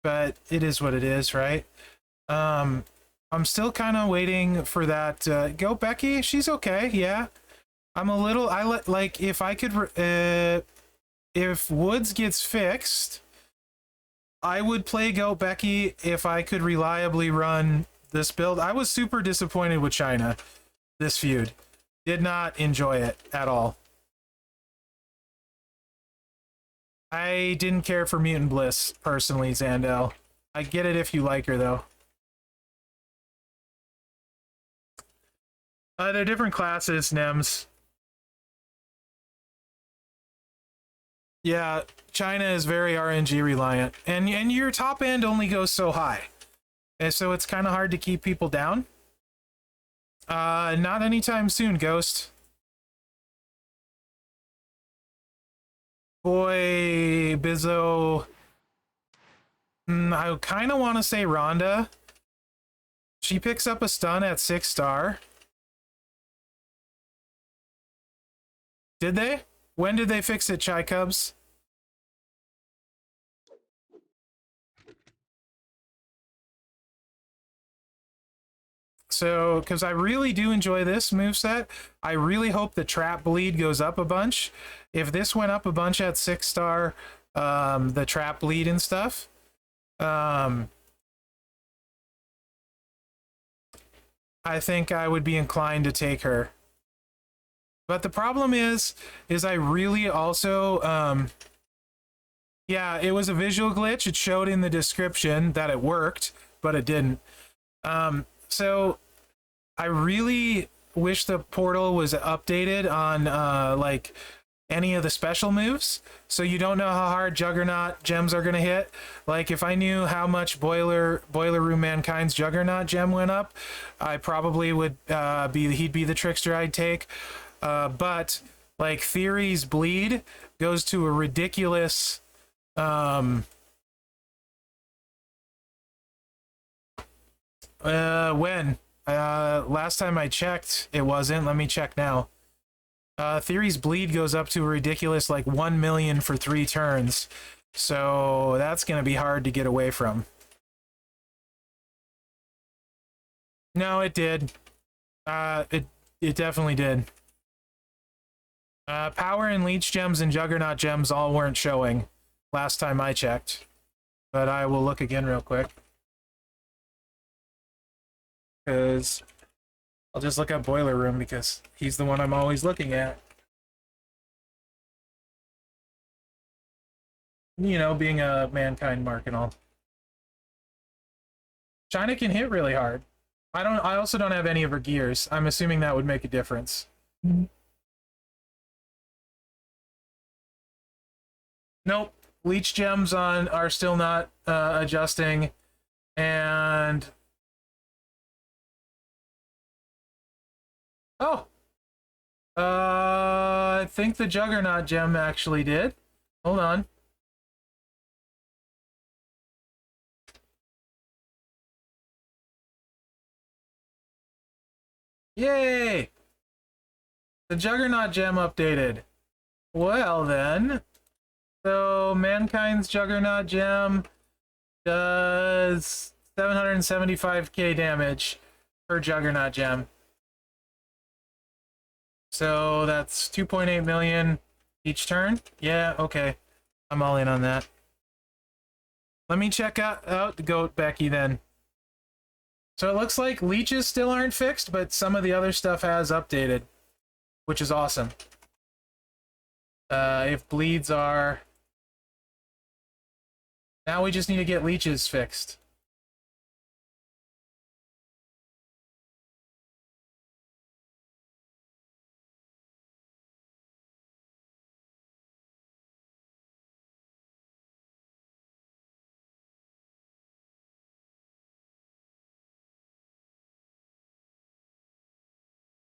But it is what it is, right? I'm still kind of waiting for that. Go Becky. She's okay. Yeah. I'm a little... like, if I could... if Woods gets fixed, I would play Go Becky if I could reliably run this build. I was super disappointed with China this feud. Did not enjoy it at all. I didn't care for Mutant Bliss, personally, Zandel. I get it if you like her, though. They're different classes, Nems. Yeah, China is very RNG reliant, and your top end only goes so high, and so it's kind of hard to keep people down. Not anytime soon, Ghost. Boy, Bizzo. I kind of want to say Rhonda. She picks up a stun at 6-star. Did they? When did they fix it, Chai Cubs? So, because I really do enjoy this moveset, I really hope the trap bleed goes up a bunch. If this went up a bunch at 6-star, the trap bleed and stuff, I think I would be inclined to take her. But the problem is I really also, yeah, it was a visual glitch. It showed in the description that it worked, but it didn't. So I really wish the portal was updated on like any of the special moves, so you don't know how hard Juggernaut gems are gonna hit. Like if I knew how much Boiler Room Mankind's Juggernaut gem went up, I probably would he'd be the trickster I'd take. But like Theory's bleed goes to a ridiculous when? Last time I checked, it wasn't. Let me check now. Theory's bleed goes up to a ridiculous like 1 million for 3 turns. So that's going to be hard to get away from. No, it did. It definitely did. Power and Leech gems and Juggernaut gems all weren't showing last time I checked. But I will look again real quick. Because I'll just look up Boiler Room because he's the one I'm always looking at. You know, being a Mankind mark and all. China can hit really hard. I also don't have any of her gears. I'm assuming that would make a difference. Nope. Leech gems are still not adjusting. And oh, I think the Juggernaut gem actually did. Hold on. Yay! The Juggernaut gem updated. Well then, so Mankind's Juggernaut gem does 775k damage per Juggernaut gem. So that's 2.8 million each turn. Yeah, okay. I'm all in on that. Let me check out the Goat Becky then. So it looks like leeches still aren't fixed, but some of the other stuff has updated, which is awesome. If bleeds are... Now we just need to get leeches fixed.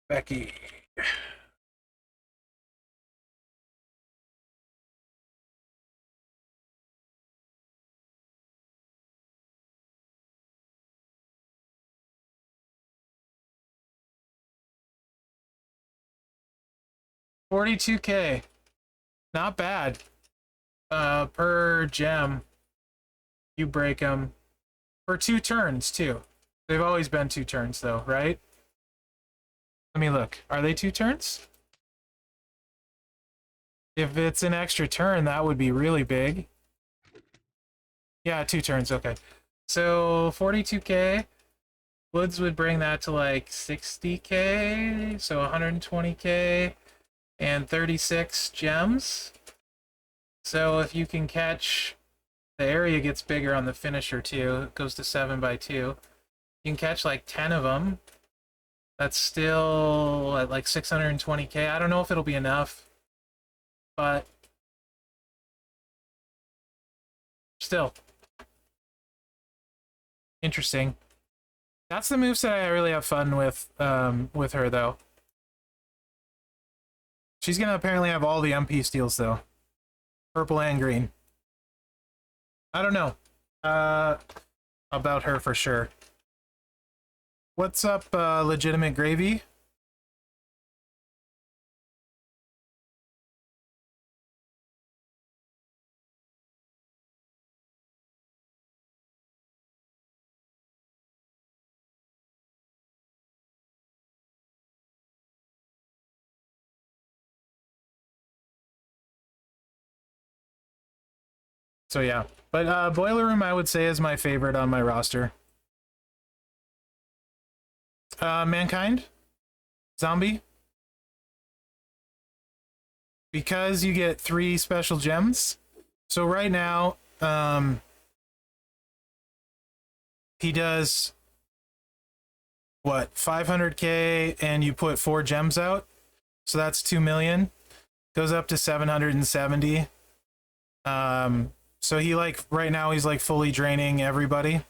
Becky. $42K. Not bad. Per gem. You break them. For 2 turns, too. They've always been 2 turns, though, right? Let me look. Are they 2 turns? If it's an extra turn, that would be really big. Yeah, 2 turns, okay. So, 42K. Woods would bring that to like 60K, so 120K, and 36 gems. So if you can catch... The area gets bigger on the finisher, too. It goes to 7 by 2. You can catch like 10 of them. That's still at like 620K. I don't know if it'll be enough, but still interesting. That's the moveset I really have fun with her though. She's gonna apparently have all the MP steals though, purple and green. I don't know about her for sure. What's up, Legitimate Gravy? So yeah, but Boiler Room I would say is my favorite on my roster. Mankind, Zombie, because you get 3 special gems. So right now, he does what, 500k, and you put 4 gems out, so that's 2 million. Goes up to 770. So he like right now he's like fully draining everybody.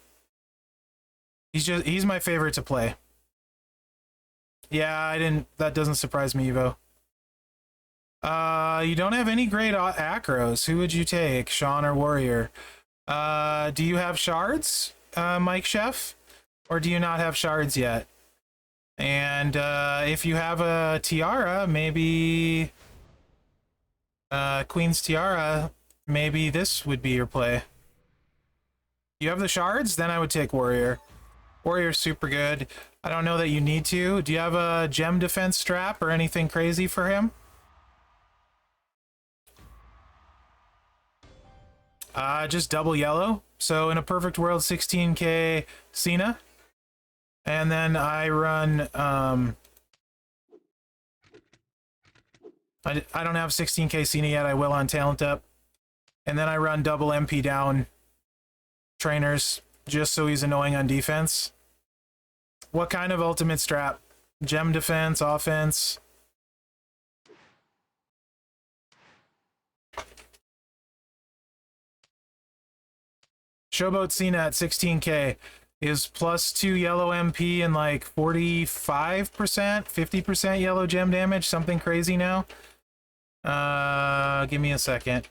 He's my favorite to play. Yeah, that doesn't surprise me, Evo. You don't have any great acros. Who would you take, Sean or Warrior? Do you have shards, Mike Chef? Or do you not have shards yet? And if you have a tiara, maybe Queen's Tiara, maybe this would be your play. You have the shards? Then I would take Warrior. Warrior's super good. I don't know that you need to. Do you have a gem defense strap or anything crazy for him? Just double yellow. So in a perfect world, 16k Cena. And then I run, I don't have 16k Cena yet. I will on Talent Up. And then I run double MP down trainers, just so he's annoying on defense. What kind of ultimate strap? Gem defense, offense? Showboat Cena at 16k is +2 yellow MP and like 45%, 50% yellow gem damage, something crazy now. Give me a second.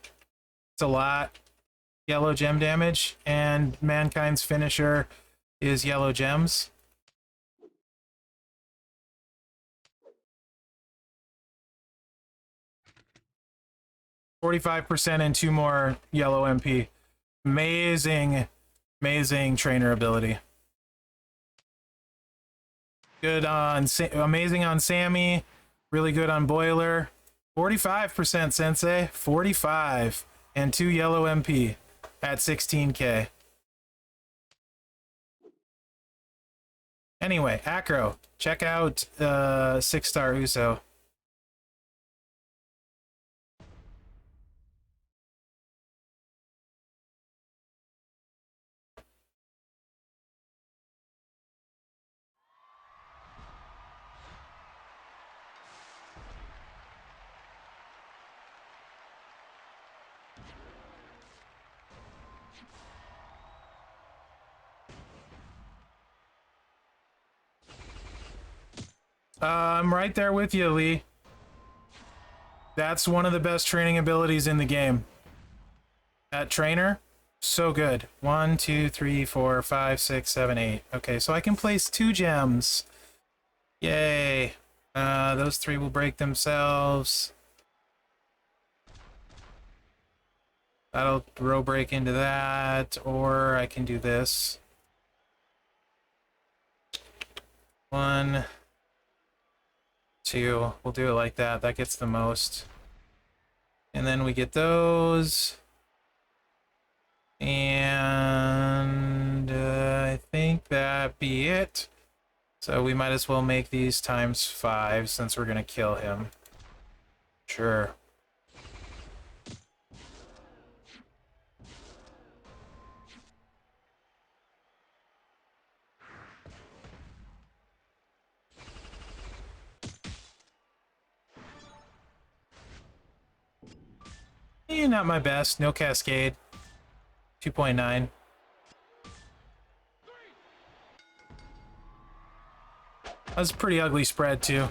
It's a lot. Yellow gem damage, and Mankind's finisher is yellow gems. %, and 2 more yellow MP. Amazing trainer ability. Good on, amazing on Sammy. Really good on Boiler. 45% Sensei. 45 and 2 yellow MP at 16k. Anyway, Acro, check out 6-star Uso. I'm right there with you, Lee. That's one of the best training abilities in the game. That trainer, so good. 1, 2, 3, 4, 5, 6, 7, 8. Okay, so I can place 2 gems. Yay. Those 3 will break themselves. That'll row break into that, or I can do this. 1, 2. We'll do it like that. That gets the most. And then we get those. And I think that be it. So we might as well make these ×5 since we're gonna kill him. Sure. Not my best. No cascade. 2.9. That's a pretty ugly spread, too.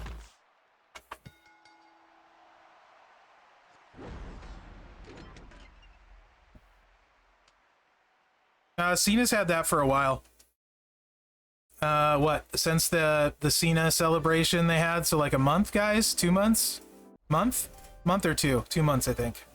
Cena's had that for a while. What? Since the Cena celebration they had, so like a month, guys? 2 months? Month? Month or 2? 2 months, I think.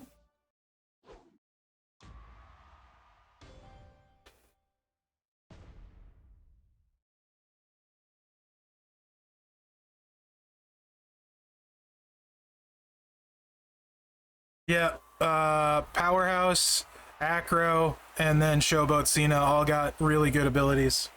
Yeah, Powerhouse Acro, and then Showboat Cena all got really good abilities.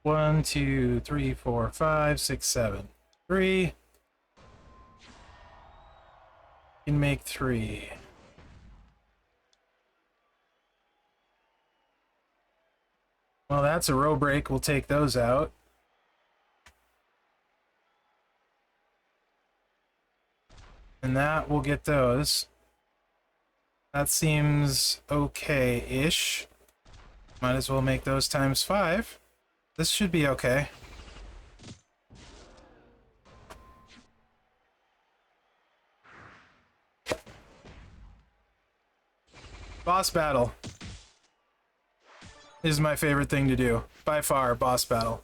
One, two, three, four, five, six, seven. 3. Can make 3. Well, that's a row break. We'll take those out. And that will get those. That seems okay-ish. Might as well make those times 5. This should be okay. Boss battle is my favorite thing to do. By far, boss battle.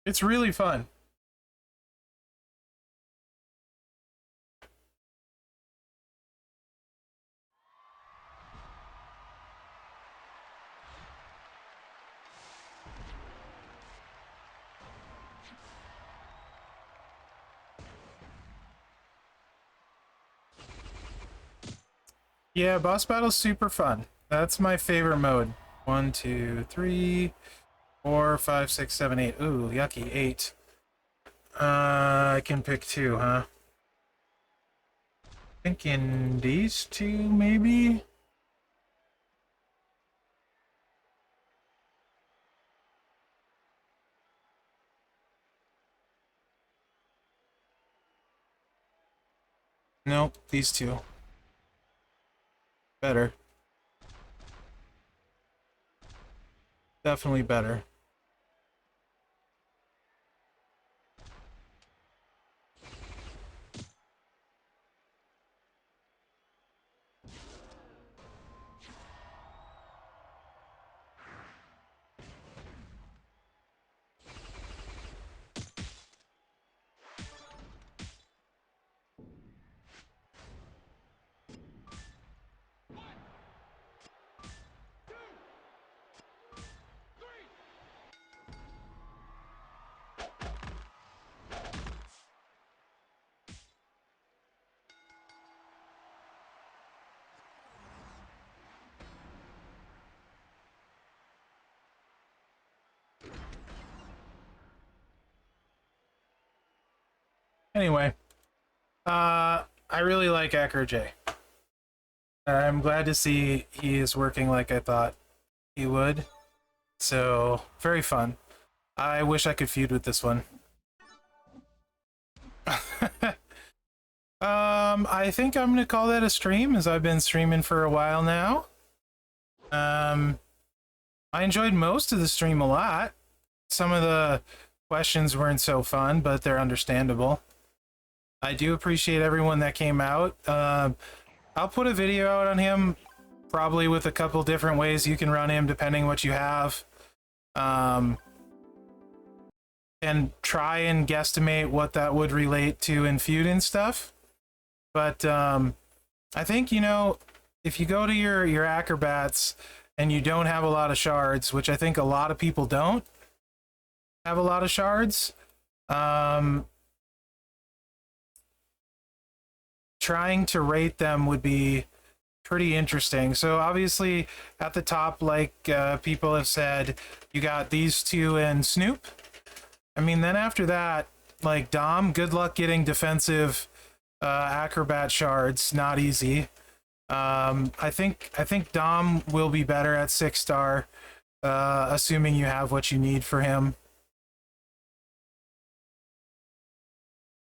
It's really fun. Yeah, boss battle's super fun. That's my favorite mode. 1, 2, 3, 4, 5, 6, 7, 8. Ooh, yucky, 8. I can pick 2, huh? Thinking these 2, maybe? Nope, these 2. Better. Definitely better. Anyway, I really like Acro J. I'm glad to see he is working like I thought he would. So, very fun. I wish I could feud with this one. I think I'm gonna call that a stream, as I've been streaming for a while now. I enjoyed most of the stream a lot. Some of the questions weren't so fun, but they're understandable. I do appreciate everyone that came out. I'll put a video out on him, probably with a couple different ways you can run him, depending what you have. And try and guesstimate what that would relate to in feud and stuff. But I think, you know, if you go to your acrobats and you don't have a lot of shards, which I think a lot of people don't have a lot of shards, trying to rate them would be pretty interesting. So obviously at the top, like people have said, you got these two and Snoop. I mean, then after that, like Dom, good luck getting defensive acrobat shards. Not easy. I think Dom will be better at 6-star, assuming you have what you need for him.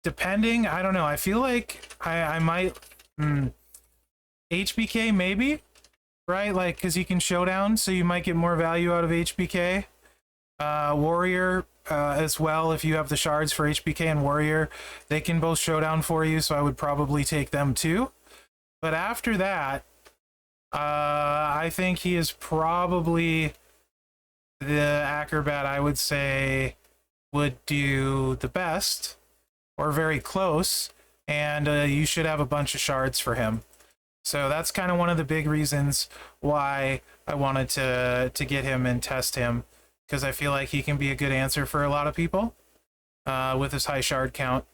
Depending, I don't know. I feel like I might HBK maybe, right? Like, because you can showdown, so you might get more value out of HBK. Warrior as well, if you have the shards for HBK and Warrior, they can both showdown for you, so I would probably take them too. But after that, I think he is probably the acrobat I would say would do the best, or very close, and you should have a bunch of shards for him. So that's kind of one of the big reasons why I wanted to get him and test him, because I feel like he can be a good answer for a lot of people with his high shard count.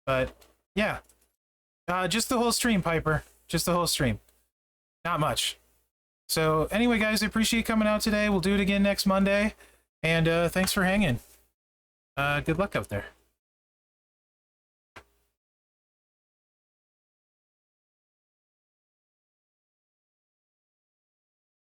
But yeah, just the whole stream, Piper. Just the whole stream. Not much. So anyway, guys, I appreciate you coming out today. We'll do it again next Monday. And thanks for hanging. Good luck out there.